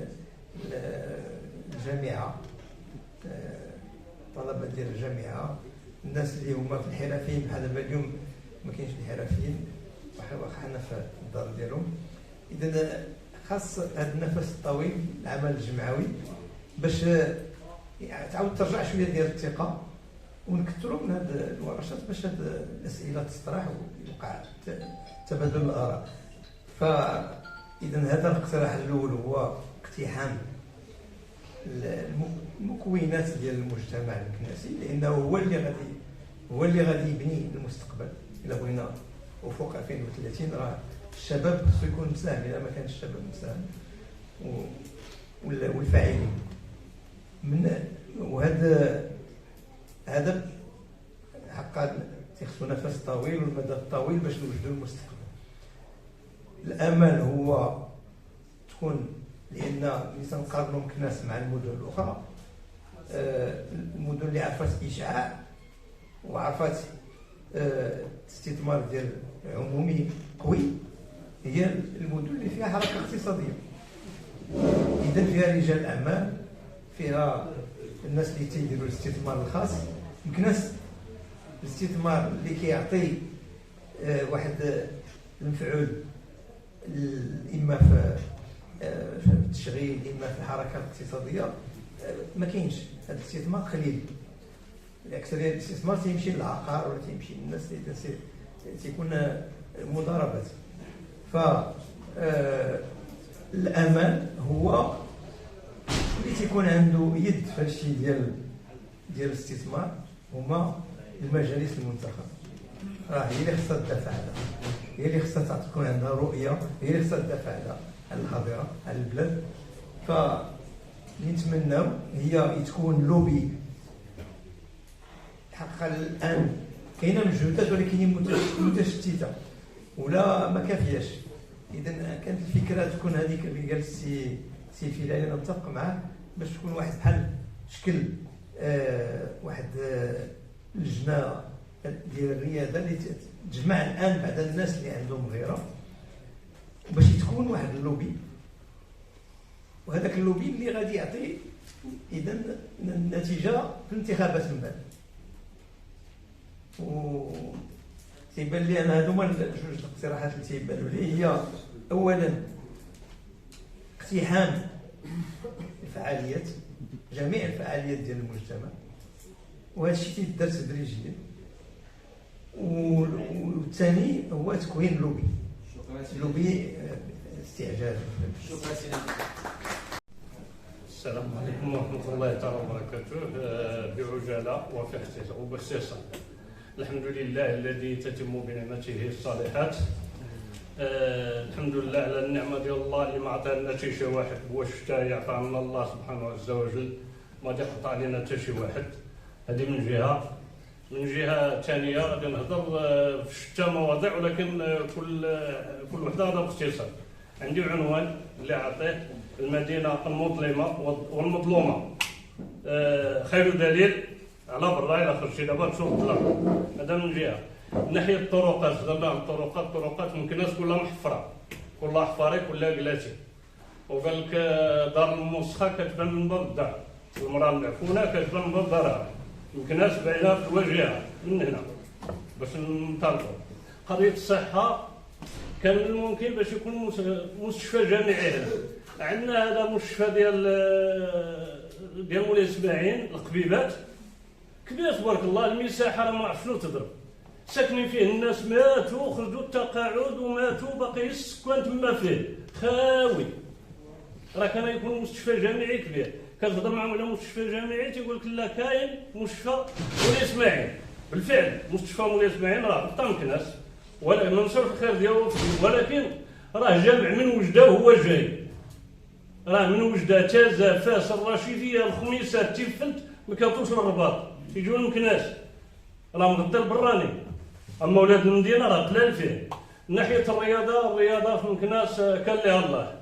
الجامعه، طلبه ديال الجامعه، الناس اللي هما في الحرفيين، بحال دابا اليوم ما كاينش الحرفيين واخا حنا في الدار ديالهم. اذا خاص هذا النفس الطويل، العمل الجمعوي، باش تعاود ترجع شويه ديال الثقه، ونكثروا من هذه الورشات باش هذه الاسئله تطرح ويوقع تبادل الاراء. فاذا هذا الاقتراح الاول هو اقتحام المكونات ديال المجتمع المكناسي، لانه هو اللي غادي يبني المستقبل. الا بغينا وفوق 2030 راه الشباب خصو يكون مساهم، الا ما كانش الشباب مساهم والفاعلين من هذا حقا تيخصو نفس طويل والمدى الطويل باش نوجدوا المستقبل. الامل هو تكون، لان ملي تنقارنوا مكناس مع المدن الاخرى، المدن اللي عرفت اشعاع وعرفت استثمار ديال عمومي قوي هي المدن اللي فيها حركه اقتصاديه. اذا فيها رجال اعمال، فيها الناس اللي تيديروا الاستثمار الخاص. مكناس الاستثمار اللي كيعطي واحد المفعول، اما في التشغيل، اما في الحركه الاقتصاديه، ما كاينش. هذا الاستثمار قليل. الاكثريه الاستثمار تيمشي للعقار ولا تيمشي للناس اللي تيكون مضاربات. ف الامل هو اللي تيكون عنده يد في هادشي ديال الاستثمار هما المجالس المنتخبه. راه هي اللي خصها تدافع على، هي اللي خصها تكون عندها رؤيه، هي اللي خصها تدافع على الحاضره، على البلاد. فنتمناو هي تكون لوبي. حقا الان كاينه مجهودات ولكن هي متشتته ولا ما كافياش. اذا كانت الفكره تكون هذيك اللي قال السي فيلاني، انا متفق معاه، باش تكون واحد بحال شكل واحد لجنه ديال الرياده اللي تجمع الان بعد الناس اللي عندهم غيره، باش تكون واحد اللوبي، وهذاك اللوبي اللي غادي يعطي اذا النتيجه في الانتخابات من بعد. و تيبان لي انا هذوما جوج الاقتراحات اللي تيبانوا لي. هي اولا اقتحام الفعاليات، جميع الفعاليات ديال المجتمع، وهذا الشيء تيدار تدريجيا. والثاني هو تكوين لوبي، لوبي استعجال. شكرا سيدي. السلام عليكم ورحمه الله تعالى وبركاته. بعجاله وفي اختصار وباختصار، الحمد لله الذي تتم بنعمته الصالحات. الحمد لله على النعمه ديال الله اللي ما عطانا حتى شي واحد، واش يعطانا الله سبحانه عز وجل ما يقطع علينا حتى شي واحد. هذه من جهه. من جهه ثانيه غادي نهضر في شتى مواضيع، ولكن كل وحده غادا باختصار. عندي عنوان اللي عطيه المدينه المظلمه والمظلومه، خير دليل على برا الى خرجتي دابا تشوف الظلام. هذا من جهه. من ناحيه الطرقات، هضرنا عن الطرقات ممكن الناس كلها محفره، كلها حفاري كلها قلاتي. وقال لك دار المسخه كتبان من باب الدار، المراه المعفونه كتبان من باب دارها، يمكن الناس باينه في الواجهه من هنا باش نطالبوا. قضيه الصحه كان من الممكن باش يكون مستشفى جامعي هنا. عندنا هذا مستشفى ديال مولاي اسماعيل القبيبات كبير تبارك الله، المساحه راه ما عرفت شنو تضرب، ساكنين فيه الناس ماتوا خرجوا التقاعد وماتوا، باقي السكان تما فيه خاوي. راه كان يكون مستشفى جامعي كبير، كتهضر معهم على مستشفى جامعي تيقول لك لا كاين مستشفى مولاي اسماعيل. بالفعل مستشفى مولاي اسماعيل راه غطى مكناس ولا ما نشوف الخير ديالو، ولكن راه جامع من وجده هو جاي، راه من وجده تازا فاس الرشيديه الخميسه تيفلت ما كيوصلوش للرباط يجيو المكناس، راه مغطى البراني. اما ولاد المدينه راه قلال فيه. من ناحيه الرياضه في مكناس كان لها الله.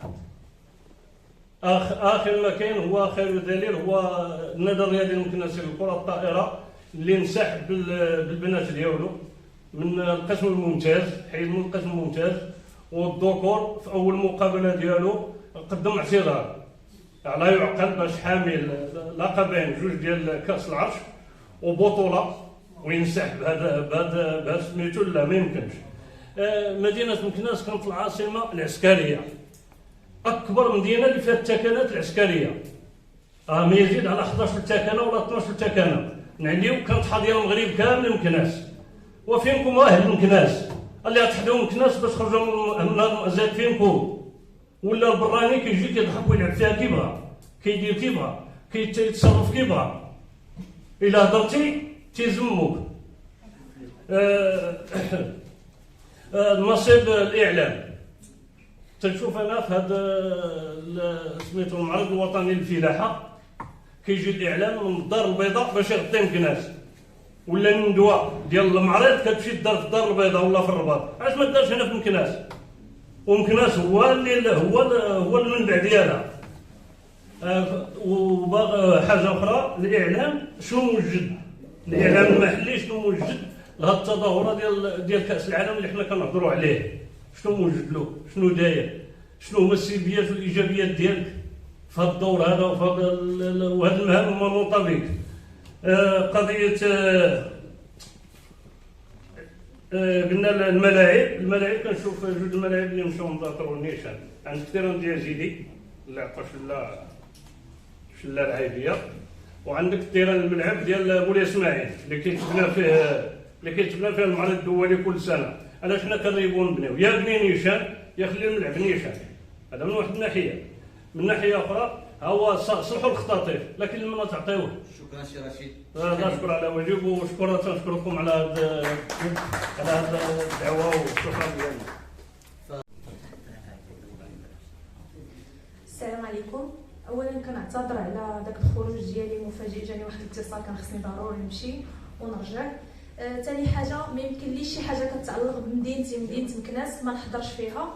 اخر ما كاين هو خير دليل هو النادي الرياضي المكناسي للكره الطائره اللي انسحب بالبنات ديالو من القسم الممتاز، حيد من القسم الممتاز. والذكور في اول مقابله ديالو قدم اعتذار على يعقل باش حامل لقبين جوج ديال كاس العرش وبطوله وينسحب بهذا سميتو. لا ما يمكنش. مدينه مكناس كانت العاصمه العسكريه، اكبر مدينه اللي فيها التكنات العسكريه، ما يزيد على 11 تكنه ولا 12 تكنه. نعليو كانت حاضيه المغرب كامل مكناس. وفينكم اهل مكناس اللي غتحداو مكناس باش خرجوا من المأزات فينكم، ولا البراني كيجي كيضحك ويلعب فيها كيبغى، كيدير كيبغى، كيتصرف كيبغى. الا هضرتي تيزموك. نصيب الاعلام تنشوف انا في هذا سميتو المعرض الوطني للفلاحه، كيجي الاعلام من الدار البيضاء باش يغطي مكناس، ولا الندوه ديال المعرض كتمشي تدار في الدار البيضاء ولا في الرباط. علاش ما دارش هنا في مكناس؟ ومكناس هو المنبع ديالها. حاجه اخرى، الاعلام شنو موجد؟ الاعلام المحلي شنو موجد لهاد التظاهره ديال كاس العالم اللي حنا كنهضروا عليه؟ شنو موجد له؟ شنو داير؟ شنو هما السلبيات والايجابيات ديالك في هذا الدور هذا وهذا المهام المنوطه بك؟ قضيه قلنا الملاعب كنشوف جوج الملاعب اللي مشاو مذاكروا النيشان. عند التيران ديال زيدي اللي عطا شله العايبيه، وعندك التيران الملعب ديال مولاي اسماعيل اللي كيتبنى فيه المعرض الدولي كل سنه. علاش حنا كنريبو نبنيو؟ يا بني نيشان يا خلي الملعب نيشان. هذا من واحد الناحيه. من ناحيه اخرى هو صلحوا الخطاطيف، لكن لما تعطيوه. شكرا سي رشيد. نشكر على واجب، وتنشكركم على هذا الدعوه والشكر ديالنا. السلام عليكم. اولا كنعتذر على داك الخروج ديالي مفاجئ، جاني واحد الاتصال كان خصني ضروري نمشي ونرجع. ثاني حاجه، ما يمكنليش شي حاجه كتعلق بمدينتي مدينه مكناس ما نحضرش فيها،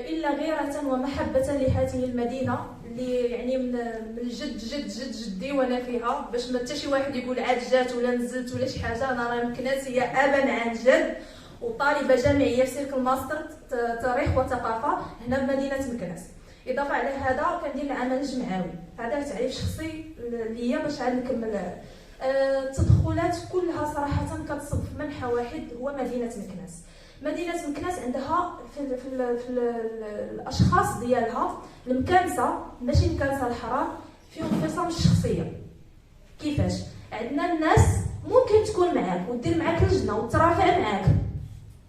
الا غيره ومحبه لهذه المدينه اللي يعني من الجد جد جد جدي وانا فيها، باش ما حتى شي واحد يقول عاد جات ولا نزلت ولا شي حاجه. انا راه مكناس هي ابا عن جد، وطالبه جامعيه في سيركل ماستر تاريخ وثقافه هنا بمدينه مكناس. اضافه على هذا كندير العمل الجمعوي، هذا تعريف شخصي ليا باش عاد نكمل. التدخلات كلها صراحه كتصب في منحى واحد هو مدينه مكناس. مدينه مكناس عندها في الاشخاص ديالها المكانسه، ماشي المكانسه الحرام، فيهم خصال الشخصيه. كيفاش؟ عندنا الناس ممكن تكون معاك ودير معاك لجنه وترافع معاك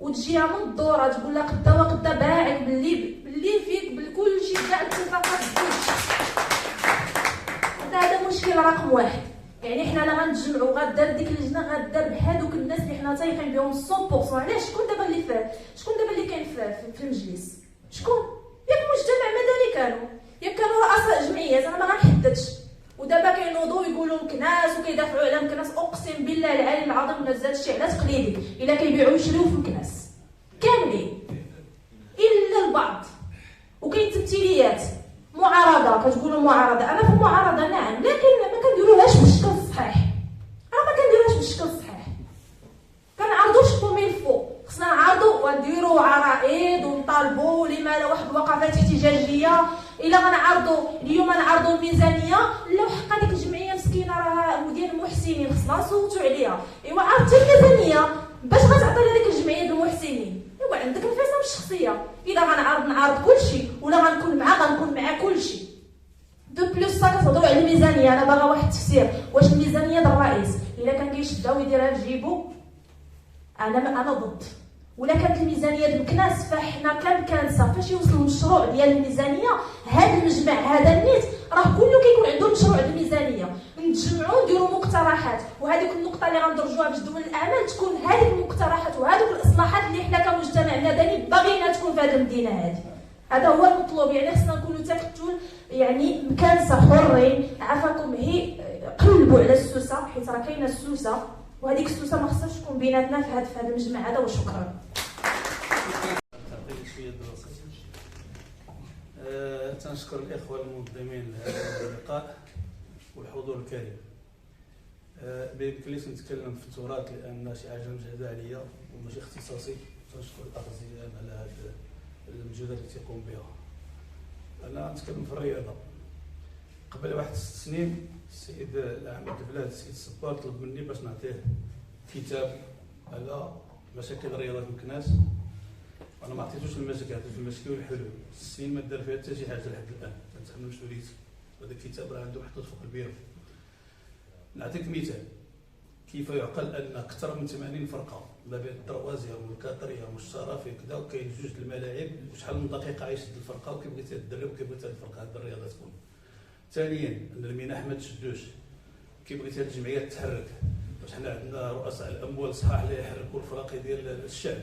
وتجيها من الدوره تقول لها قدا وقدا باعك باللي فيك بكل شيء كاع الاتفاقات الزوج. هذا مشكل رقم واحد. يعني حنا لا غنتجمعوا غادار ديك اللجنه غادار بهذوك الناس اللي حنا تايقين بهم 100%. علاش؟ شكون دابا اللي كاين في المجلس؟ شكون؟ ياك مجتمع مدني كانوا رؤساء جمعيات، انا ما غنحددش. ودابا كينوضوا يقولوا مكناس وكيدافعوا على مكناس. اقسم اقسم بالله العلي العظيم نزل الشيء على تقليدي الا كيبيعوا يشريو في مكناس كاملين الا البعض. وكاين تمثيليات معارضه، كتقولوا معارضه، انا في المعارضه نعم، لكن ما كنديروهاش بالشكل الصحيح. راه ما كنديروهاش بالشكل الصحيح، كنعرضوش كوميلفو، خصنا نعرضوا ونديروا عرائض ونطالبوا لما واحد الوقفات احتجاجيه. الا غنعرضوا اليوم نعرضوا الميزانيه، لا حق هذيك الجمعيه مسكينه راه ديال المحسنين خصنا نصوتوا عليها. ايوا عرفتي الميزانيه باش غتعطي لهذيك الجمعيه ديال المحسنين، ايوا عندك الانفصام الشخصيه. اذا غنعرض نعرض كلشي ولا غنكون مع كلشي. دو بلوس كتهضروا على الميزانيه، انا باغا واحد التفسير، واش الميزانيه ديال الرئيس الا كان كيشدها ويديرها في جيبو انا ضد. ولا كانت الميزانيه ديال الكناس فاحنا كنكنسه فاش يوصل المشروع ديال الميزانيه، هذا المجمع هذا النيت راه كله كيكون عنده مشروع ديال الميزانيه، نتجمعوا نديروا مقترحات، وهذيك النقطه اللي غندرجوها باش دول الاعمال تكون هذيك المقترحات وهذوك الاصلاحات اللي حنا كمجتمع مدني باغيينها تكون في هذه المدينه هذه. هذا هو المطلوب، يعني خصنا نكونوا تكتل يعني مكانسه حرين. عافاكم هي قلبوا على السوسه، حيت راه كاينه السوسه، وهذيك السوسه ما خصهاش تكون بيناتنا في هذا المجمع هذا. وشكرا. تنشكر الاخوه المنظمين لهذا اللقاء والحضور الكريم. بيمكنليش نتكلم في التراث لان شي حاجه مجهده عليا وماشي اختصاصي. تنشكر الاخ زيان على هذه المجهودات اللي تيقوم بها. انا نتكلم في الرياضه. قبل واحد 6 سنين السيد العام البلاد السيد الصبار طلب مني باش نعطيه كتاب على مشاكل الرياضه في مكناس. انا ما عطيتوش المشاكل، عطيتو المشاكل والحلول. 6 سنين ما دار فيها حتى شي حاجه لحد الان، كنتحمل مسؤوليتي. هذا الكتاب راه عنده محطوط فوق البيرو. نعطيك مثال كيف يعقل ان اكثر من 80 فرقه ما بين الدروازيه والكاطريه والشرافي كذا، وكاين 2 الملاعب وشحال من دقيقه عايش الفرقه وكيف بغيتي تدرب وكيف بغيتي الفرقه هذه الرياضه تكون. ثانيا ان المنح ما تشدوش، كيف بغيتي هذه الجمعيه تتحرك. واش حنا عندنا رؤساء الاموال صحاح اللي يحركوا الفرق ديال الشعب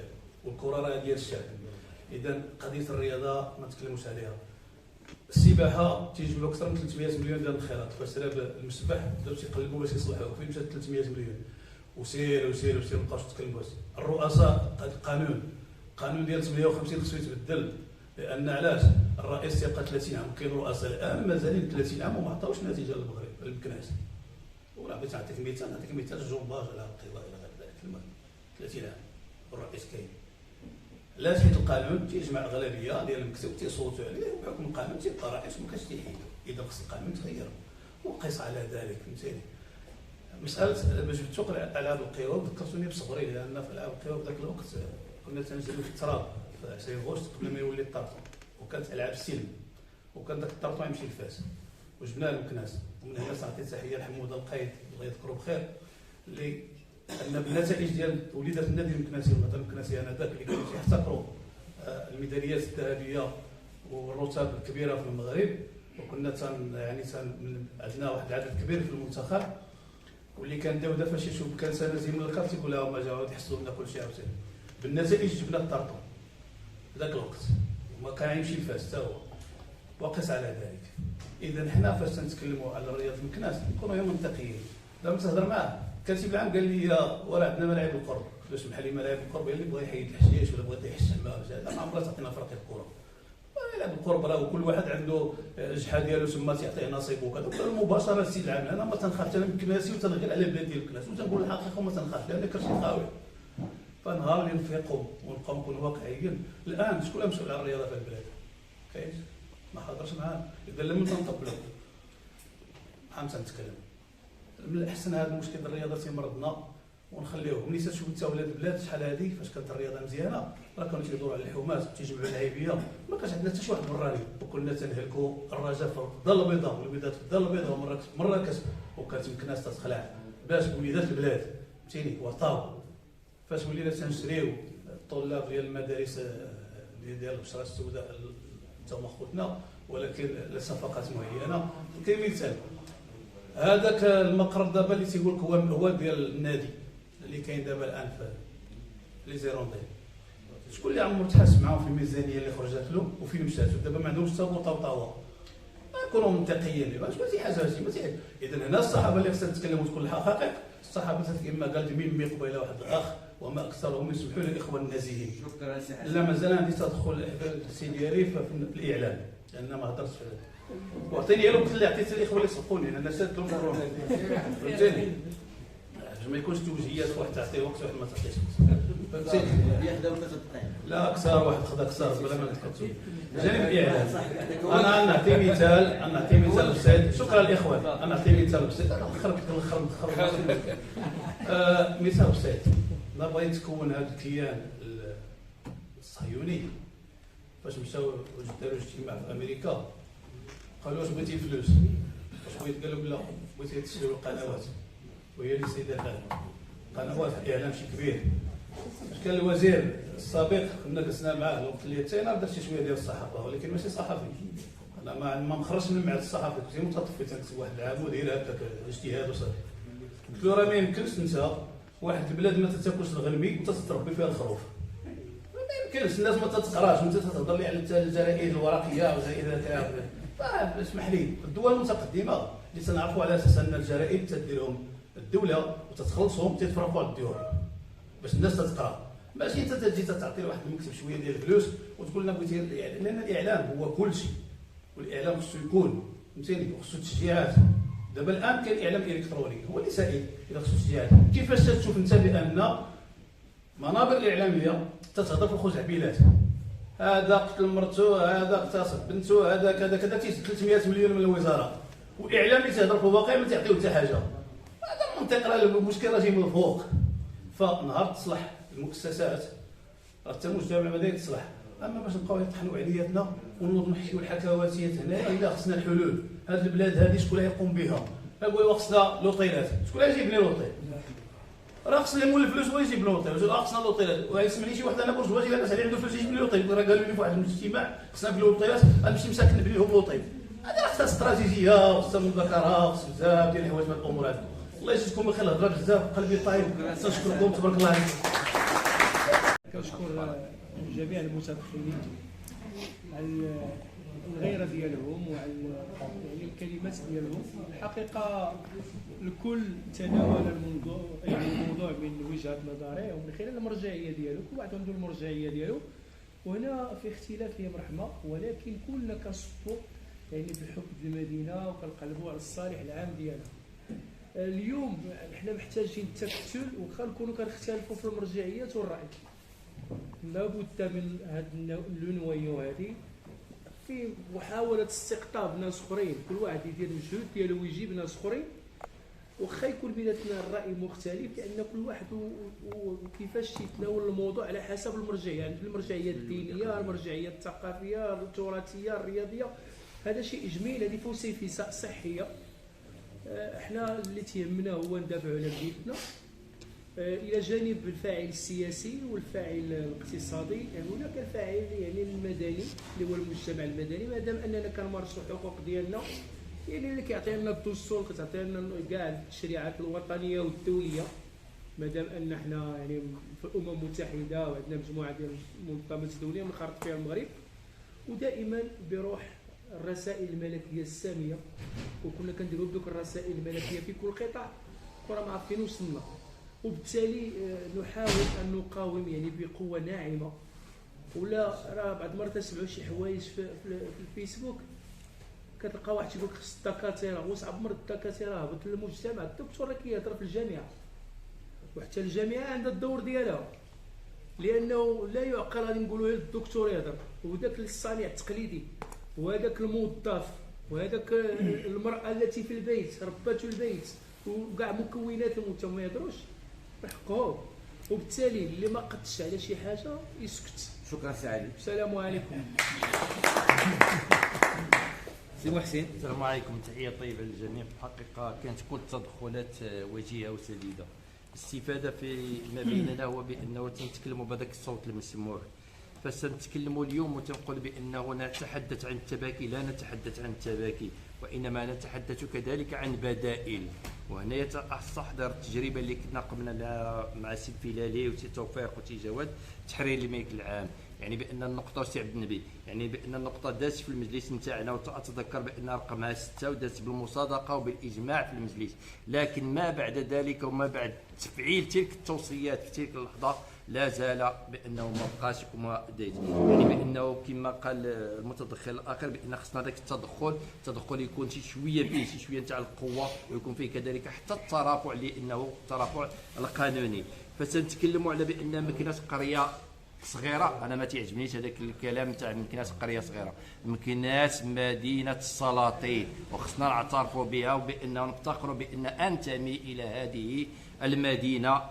والكره راه ديال الشعب. اذا قضيه الرياضه ما نتكلموش عليها. السباحه تيجبدوا اكثر من 300 مليون ديال الخيرات، فاش سراب المسبح بداو تيقلبوا باش يصلحوه، فين مشات 300 مليون؟ وسير ما بقاوش تكلموا. الرؤساء القانون ديال 58 خصو يتبدل، لان علاش؟ الرئيس تيبقى 30 عام، كاين رؤساء الان مازالين 30 عام وما عطاوش نتيجه للمغرب للمكناس. ولا بغيت نعطيك مثال الجمباج على القضاء الى غير ذلك 30 عام والرئيس كاين. لا حيت القانون تيجمع اغلبيه ديال المكتب تيصوتوا عليه، وبحكم القانون تيبقى رئيس وما كاينش تيحيدو. اذا خص القانون يتغير. وقيس على ذلك فهمتيني. مساله باش بتوقع العاب القوى ذكرتوني بصغري، لان في العاب القوى في ذاك الوقت كنا تنجريو في التراب في 20 غشت قبل ما يولي الطرطون، وكانت العاب السلم، وكان ذاك الطرطون يمشي لفاس وجبناه للمكناس. ومن هنا صعطيت تحيه لحموده القايد الله يذكره بخير، اللي ان بالنتائج ديال وليدات النادي المكناسي والوطن المكناسي انذاك اللي كانوا تيحتكروا الميداليات الذهبيه والرتب الكبيره في المغرب، وكنا عندنا واحد العدد كبير في المنتخب، واللي كان داو فاش يشوف كان سنازي من الكارت يقول لهم جاو يحصلوا لنا كل شيء عاوتاني. بالنتائج جبنا الطرطون في ذاك الوقت وما كان يمشي لفاس حتى هو، وقس على ذلك. اذا حنا فاش تنتكلموا على رياضه المكناس نكونوا منطقيين. لما تهضر معاه كاتب العام قال لي وراه عندنا ملاعب القرب، باش محلي ملاعب القرب اللي بغى يحيد الحشيش ولا بغى يحش الشمال، ما عمرها تعطينا فرق الكره. ملاعب القرب راه كل واحد عنده جحا ديالو تما تيعطيه نصيب وكذا. المباشره السيد العام انا ما تنخافش، انا مكناسي وتنغير على البلاد ديال الكناس وتنقول الحقيقه وما تنخافش، لان كلشي خاوي. فنهار اللي نفيقوا ونبقاو نكونوا واقعيين. الان شكون مسؤول على الرياضه في البلاد؟ كاين ما حاضرش معانا. اذا لم تنطبلوا عام تنتكلم. من الاحسن هذا المشكل ديال الرياضه تيمرضنا ونخليوه. ملي تشوف انت ولاد البلاد شحال هذه فاش كانت الرياضه مزيانه راه كانوا تيدوروا على الحومات تيجمعوا اللاعبيه، ما كانش عندنا حتى شي واحد براني، وكنا تنهلكوا الرجاء في الدار البيضاء والوليدات في الدار البيضاء ومراكش، وكانت الناس تتخلع باش وليدات البلاد فهمتيني ورطاو. فاش ولينا تنشريو الطلاب ديال المدارس ديال البشره السوداء انت هما خوتنا، ولكن لصفقات معينه. كاين مثال هذاك المقر دابا اللي تيقول لك هو ديال النادي اللي كاين دابا الان في لي زيروندي، شكون اللي عمرو تحس معاهم في الميزانيه اللي خرجت له وفين مشات؟ دابا ما عندهمش حتى بوطه وطاوه. نكونوا منطقيين باش ماشي حاجه ماشي. اذا هنا الصحابه اللي خصها تتكلم وتقول الحقائق، الصحابه كما قال ميمي قبيله واحد الاخ وما اكثرهم يسمحوا للاخوه النازحين. شكرا سي حسن. لا مازال عندي تدخل السيدي ياري في الاعلام لان ما هضرتش في وعطيني الوقت اللي عطيت الاخوه اللي سبقوني انا سالت لهم مرون فهمتني ما يكونش توجيهات واحد تعطيه وقت واحد ما تعطيش فهمتني ياخذ وقت دقيقه لا اكثر واحد خذ اكثر بلا ما نتكتب جانب الاعلام. انا نعطي مثال بسيط. شكرا الاخوان. انا نعطي مثال بسيط. انا نخرب مثال بسيط. لا بغيت تكون هذا الكيان الصهيوني فاش مشاو داروا اجتماع في امريكا قالوا واش بغيتي فلوس؟ واش بغيت؟ قالوا لا بغيتي تشريو القنوات وهي اللي سيدة قنوات الاعلام شي كبير. واش كان الوزير السابق كنا جلسنا معاه الوقت اللي تينا درت شي شويه ديال الصحافه ولكن ماشي صحفي. انا ما مخرجش من معهد الصحافه كنت متطفل تنكتب واحد العام ودير هكاك اجتهاد وصافي. قلت له راه ما يمكنش انت واحد البلاد ما تاكلش الغنمي وانت تتربي فيها الخروف. ما يمكنش الناس ما تتقراش وانت تهضر لي على الجرائد الورقيه وزائد هكا. اسمح لي الدول المتقدمه اللي تنعرفوا على اساس ان الجرائد تديرهم الدوله وتتخلصهم تتفرقوا على الديور باش الناس تتقرا. ماشي انت تجي تعطي لواحد المكتب شويه ديال الفلوس وتقول لنا بغيتي الاعلام، لان الاعلام هو كل شيء والاعلام خصو يكون فهمتيني وخصو تشجيعات. دابا الان كاين الاعلام الالكتروني هو اللي سائد اذا خصو تشجيعات. كيفاش تشوف انت بان منابر الاعلاميه تتهضر في الخزعبيلات؟ هذا قتل مرته، هذا اغتصب بنته، هذا كذا كذا، تيجي 300 مليون من الوزاره والاعلام اللي تهضر في الواقع ما تعطيو حتى حاجه. هذا المنطق راه المشكل راه جاي من الفوق. فنهار تصلح المؤسسات راه حتى المجتمع المدني تصلح. اما باش نبقاو نطحنوا علياتنا ونوضوا نحكيو الحكواتيات هنا الا خصنا الحلول. هذه البلاد هذه شكون اللي يقوم بها؟ نقولوا خصنا لوطيلات، شكون اللي يجيب لي لوطيل؟ راه خص اللي مول الفلوس هو يجيب لوطيل، راه خصنا لوطيلات. ويسمع لي شي واحد انا برجواجي لاباس عليه عنده فلوس يجيب لي لوطيل، راه قالوا لي في واحد الاجتماع خصنا في لوطيلات غنمشي مساكن نبني لهم لوطيل. هذه راه خصها استراتيجيه وخصها مذاكره وخص بزاف ديال الحوايج من الامور هذه. الله يجزيكم بخير الهضره بزاف قلبي طايب. نشكركم تبارك الله عليكم. كنشكر جميع المتدخلين على الغيره ديالهم وعلى يعني الكلمات ديالهم. الحقيقه الكل تناول الموضوع من وجهه نظره ومن خلال المرجعيه ديالو. كل واحد عنده المرجعيه ديالو وهنا في اختلاف هي مرحمه، ولكن كلنا كنصبوا يعني بحب المدينه وكنقلبوا على الصالح العام ديالها. اليوم حنا محتاجين التكتل وخا نكونوا كنختلفوا في المرجعيات والراي. لابد من هذا النوعيه هذه في محاوله استقطاب ناس اخرين، كل واحد يدير المجهود ديالو ويجيب ناس اخرين وخا يكون بيناتنا الراي مختلف، لان كل واحد وكيفاش يتناول الموضوع على حسب المرجعيه. يعني المرجعيه الدينيه، المرجعيه الثقافيه، التراثيه، الرياضيه، هذا شيء جميل، هذه فلسفه صحيه. احنا اللي تيهمنا هو ندافعوا على بيتنا الى جانب الفاعل السياسي والفاعل الاقتصادي. يعني هناك الفاعل يعني المدني اللي هو المجتمع المدني. ما دام اننا كنمارسوا الحقوق ديالنا يعني اللي كيعطي لنا الدستور كتعطي لنا كاع التشريعات الوطنيه والدوليه، ما دام ان احنا يعني في الامم المتحده وعندنا مجموعه ديال المنظمات الدوليه منخرط فيها المغرب، ودائما بروح الرسائل الملكيه الساميه، وكنا كنديروا بدوك الرسائل الملكيه في كل قطاع وراه ما عارفين وصلنا. وبالتالي نحاول ان نقاوم يعني بقوه ناعمه. ولا راه بعض المرات تسمعوا شي حوايج في الفيسبوك كتلقى واحد تيقول لك خص الدكاتره، وصعب مرض الدكاتره هبط للمجتمع. الدكتور راه كيهضر في الجامعه وحتى الجامعه عندها الدور ديالها، لانه لا يعقل غادي نقولوا غير الدكتور يهضر وذاك الصانع التقليدي وهذاك الموظف وهذاك المراه التي في البيت ربة البيت وكاع مكونات المجتمع ما يهضروش حقهم. وبالتالي اللي ما قدش على شي حاجه يسكت. شكرا سي علي. السلام عليكم. سي محسن. السلام عليكم، تحيه طيبه للجميع. في الحقيقه كانت كل التدخلات وجيهه وسديده. الاستفاده في ما بيننا هو بانه تنتكلموا بهذاك الصوت المسموع. فسنتكلموا اليوم وتنقول بانه نتحدث عن التباكي، لا نتحدث عن التباكي، وإنما نتحدث كذلك عن بدائل. وهنا يستحضر التجربة اللي كنا قمنا لها مع سي فيلالي وسي توفيق وسي جواد تحرير الملك العام، يعني بان النقطه وسي عبد النبي، يعني بان النقطه دازت في المجلس نتاعنا، واتذكر بان رقمها 6 ودازت بالمصادقه وبالاجماع في المجلس. لكن ما بعد ذلك وما بعد تفعيل تلك التوصيات في تلك اللحظه لا زال بانه ما بقاش وما دايت، يعني بانه كما قال المتدخل الاخر بان خصنا ذاك التدخل يكون شي شويه فيه شي شويه نتاع القوه، ويكون فيه كذلك حتى الترافع، لانه الترافع القانوني. فسنتكلموا على بان مكناس قريه صغيره، انا ما تعجبنيش هذاك الكلام تاع مكناس قريه صغيره، مكناس مدينه السلاطين، وخصنا نعترفوا بها وبانه نفتخروا بان انتمي الى هذه المدينه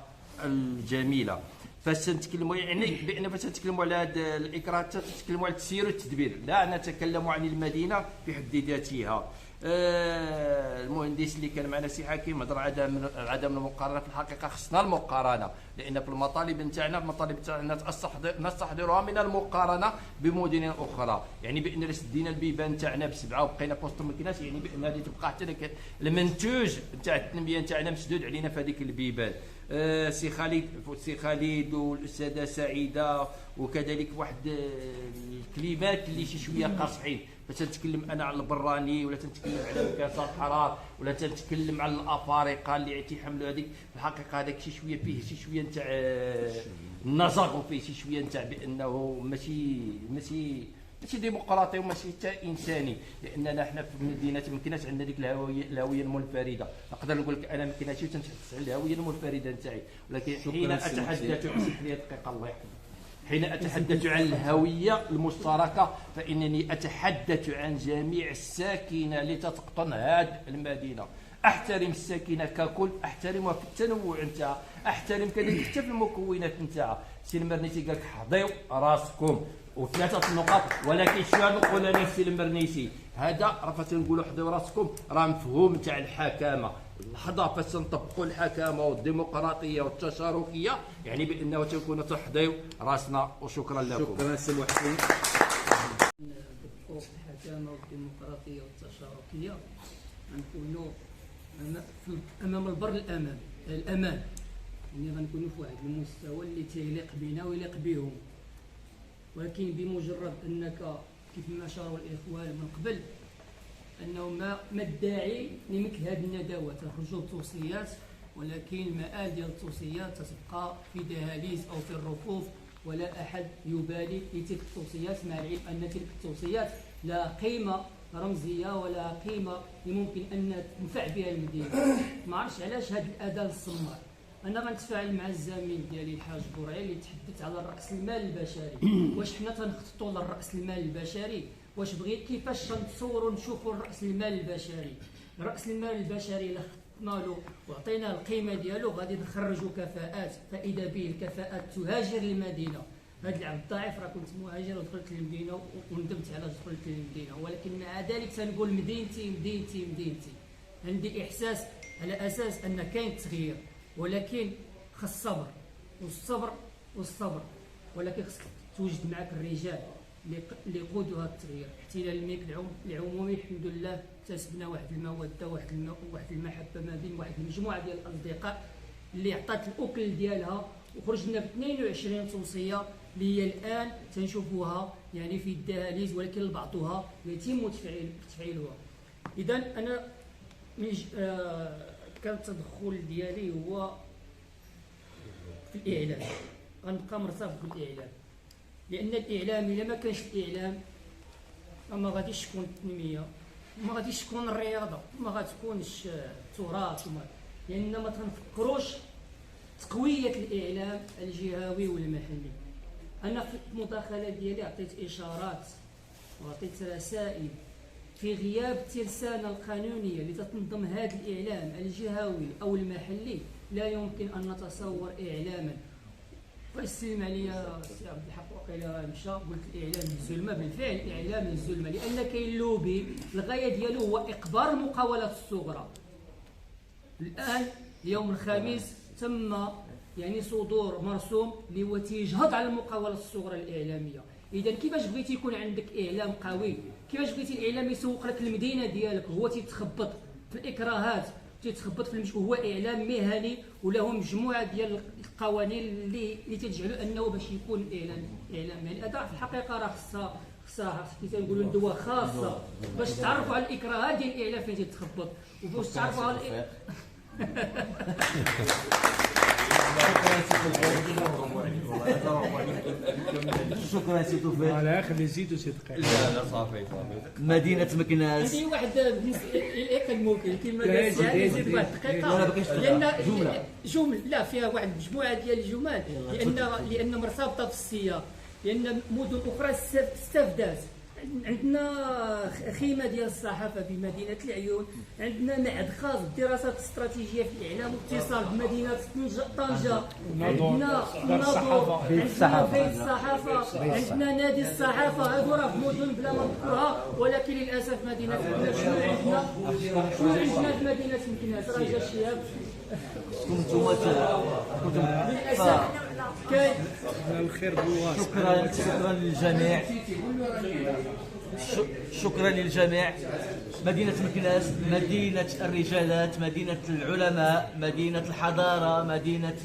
الجميله. فسنتكلموا يعني بان فسنتكلموا على هذا الاكراه، تتكلموا على التسيير والتدبير، لا نتكلم عن المدينه في حد ذاتها. المهندس اللي كان معنا سي حكيم هضر عدم المقارنه، في الحقيقه خصنا المقارنه، لان في المطالب نتاعنا نستحضرها من المقارنه بمدن اخرى، يعني بان سدينا البيبان نتاعنا بسبعه وبقينا في وسط مكناس، يعني بان غادي تبقى حتى المنتوج نتاع التنميه نتاعنا مسدود علينا في هذيك البيبان. سي خالد والاستاذه سعيده، وكذلك واحد الكلمات اللي شي شويه قاصحين، باش نتكلم انا على البراني، ولا تنتكلم على مكاسر الحرار، ولا تنتكلم على الافارقه اللي تيحملوا هذيك. في الحقيقه هذاك شي شويه فيه شي شويه نتاع النزغ، وفيه شي شويه نتاع بانه ماشي ديمقراطي وماشي حتى انساني، لاننا حنا في مدينه مكناس عندنا ديك الهويه المنفرده. نقدر نقول لك انا مكناسي وتنتحدث على الهويه المنفرده نتاعي، ولكن حين اتحدث الله يحفظك، حين أتحدث عن الهوية المشتركة فإنني أتحدث عن جميع الساكنة التي تقطن هذه المدينة. أحترم الساكنة ككل، أحترمها في التنوع نتاعها، أحترم كذلك حتى في المكونات نتاعها. سي المرنيسي قال لك حضيو راسكم وثلاثة نقاط، ولكن شنو نقول أنا سي المرنيسي هذا راه فاش نقولوا حضيو راسكم راه مفهوم نتاع الحكامة. اللحظه فاش نطبقوا الحكامه والديمقراطيه والتشاركيه، يعني بانه تكون تحضيو راسنا. وشكرا لكم. شكرا سي محسن. طرق الحكامه والديمقراطيه والتشاركيه غنكونوا امام البر الامان، يعني غنكونوا في واحد المستوى اللي تيليق بنا ويليق بهم. ولكن بمجرد انك كيف ما شاروا الاخوان من قبل انه ما الداعي لمثل هذه الندوات، خرجوا بتوصيات ولكن المآل ديال التوصيات تتبقى في دهاليز او في الرفوف، ولا احد يبالي بتلك التوصيات، مع العلم ان تلك التوصيات لا قيمه رمزيه ولا قيمه ممكن ان تنفع بها المدينه. ما عرفتش علاش هذا الاداء الصماء. انا غنتفاعل مع الزميل ديالي الحاج بورعي اللي تحدث على راس المال البشري. واش حنا تنخططوا لراس المال البشري؟ واش بغيت كيفاش تنتصوروا نشوفوا راس المال البشري؟ راس المال البشري الا خططنا له وعطينا القيمه ديالو غادي نخرجوا كفاءات، فاذا به الكفاءات تهاجر للمدينه. هذا العام الضعيف راه كنت مهاجر ودخلت للمدينه وندمت على دخلت للمدينه، ولكن مع ذلك تنقول مدينتي. عندي احساس على اساس ان كاين تغيير، ولكن خص والصبر، ولكن خصك توجد معك الرجال اللي يقودوا هذا التغيير. احتلال الملك العمومي الحمد لله اكتسبنا واحد الموده واحد المحبه ما بين واحد المجموعه ديال الاصدقاء اللي عطات الاكل ديالها، وخرجنا ب 22 توصيه اللي هي الان تنشوفوها يعني في الدهاليز، ولكن بعضها يتم تفعيلها. اذا انا كان التدخل ديالي هو في الاعلام، غنبقى مرتبط بالاعلام، لان الاعلام الا ما كانش الاعلام ما غاديش تكون التنميه، ما غاديش تكون الرياضه، ما غاتكونش التراث، لان ما تنفكروش تقويه الاعلام الجهوي والمحلي. انا في المداخله ديالي عطيت اشارات وعطيت رسائل في غياب الترسانه القانونيه اللي تتنظم هذا الاعلام الجهوي او المحلي. لا يمكن ان نتصور اعلاما. فاستلم عليا سي عبد الحق وقيلا مشى قلت الاعلام الظلمه، بالفعل اعلام الظلمه، لان كاين لوبي الغايه ديالو هو اقبار المقاولات الصغرى. الان يوم الخميس تم يعني صدور مرسوم اللي هو تيجهض على المقاولات الصغرى الاعلاميه. اذا كيفاش بغيتي يكون عندك اعلام قوي، كيفاش بغيتي الاعلام يسوق لك المدينه ديالك، هو تيتخبط في الاكراهات، تيتخبط في هو اعلام مهني وله مجموعه ديال القوانين اللي تجعلوا انه باش يكون اعلام مهني. هذا في الحقيقه راه خصها كي تنقولوا ندوه خاصه باش تعرفوا على الاكراهات ديال الاعلام فين تتخبط وباش تعرفوا على شكرا سي توفيق. لا خلي نزيدو سي دقيقه. لا صافي مدينه مكناس. عندي واحد بالنسبه ممكن كيما قال سي زيد واحد الدقيقه لان جمل لا فيها واحد مجموعه ديال الجمل لان مرتبطه في السياق، لان مدن اخرى استفدات. عندنا خيمه ديال الصحافه بمدينه العيون، عندنا معهد خاص بالدراسات الاستراتيجيه في الاعلام والاتصال بمدينه طنجه، عندنا ناظور، عندنا بيت الصحافه، عندنا نادي الصحافه. هذو راه في مدن بلا ما نذكرها، ولكن للاسف مدينه مكناس شنو عندنا في مدينه مكناس؟ راه جا الشهاب للاسف كاين الخير شكرا للجميع. شكرا للجميع. مدينة مكناس مدينة الرجالات، مدينة العلماء، مدينة الحضارة، مدينة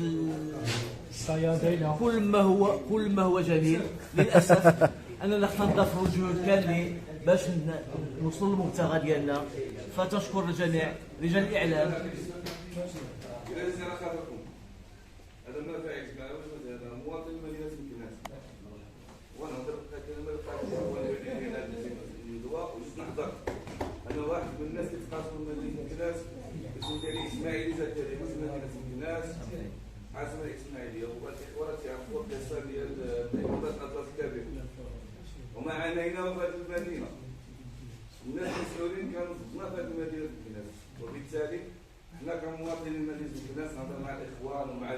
الصيادلة، كل ما هو جميل. للأسف أننا خنضفوا الجهود كاملين باش نوصلوا للمبتغى ديالنا، فتشكر الجميع رجال الإعلام. هذا ما فاعل هذا مواطن مدينة مكناس، وانا نهضر كلمه الندوه ونحضر. انا واحد من الناس اللي تقاسموا مدينة مكناس، اسمه ديالي اسماعيلي، زاد ديالي مدينة مكناس عاصمة الاسماعيليه، وراه تعرفوا القصه ديال نهضه اطلس الكبير وما عانينا في هذه المدينه. الناس المسؤولين كانوا ضدنا في هذه المدينه مكناس، وبالتالي حنا كمواطنين مدينه مكناس نهضر مع الاخوان ومع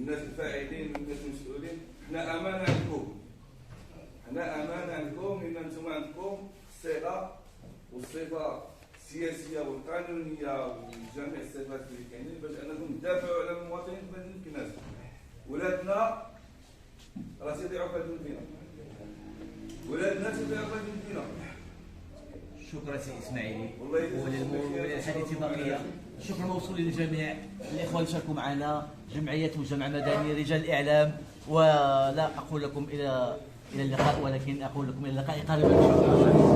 الناس الفاعلين والناس المسؤولين. حنا امانه عندكم، لان انتم عندكم الصيغه والصفه السياسيه والقانونيه وجميع الصفات اللي كاينين باش انكم تدافعوا على المواطنين في مدينه مكناس. ولادنا راه تيضيعوا في هذه المدينه، شكرا سي اسماعيلي. وللحديث بقيه. شكرا موصول للجميع الاخوه اللي شاركوا معنا، جمعيه وجمع مدني، رجال الاعلام. ولا اقول لكم الى اللقاء، ولكن اقول لكم الى اللقاء قريبا ان شاء الله.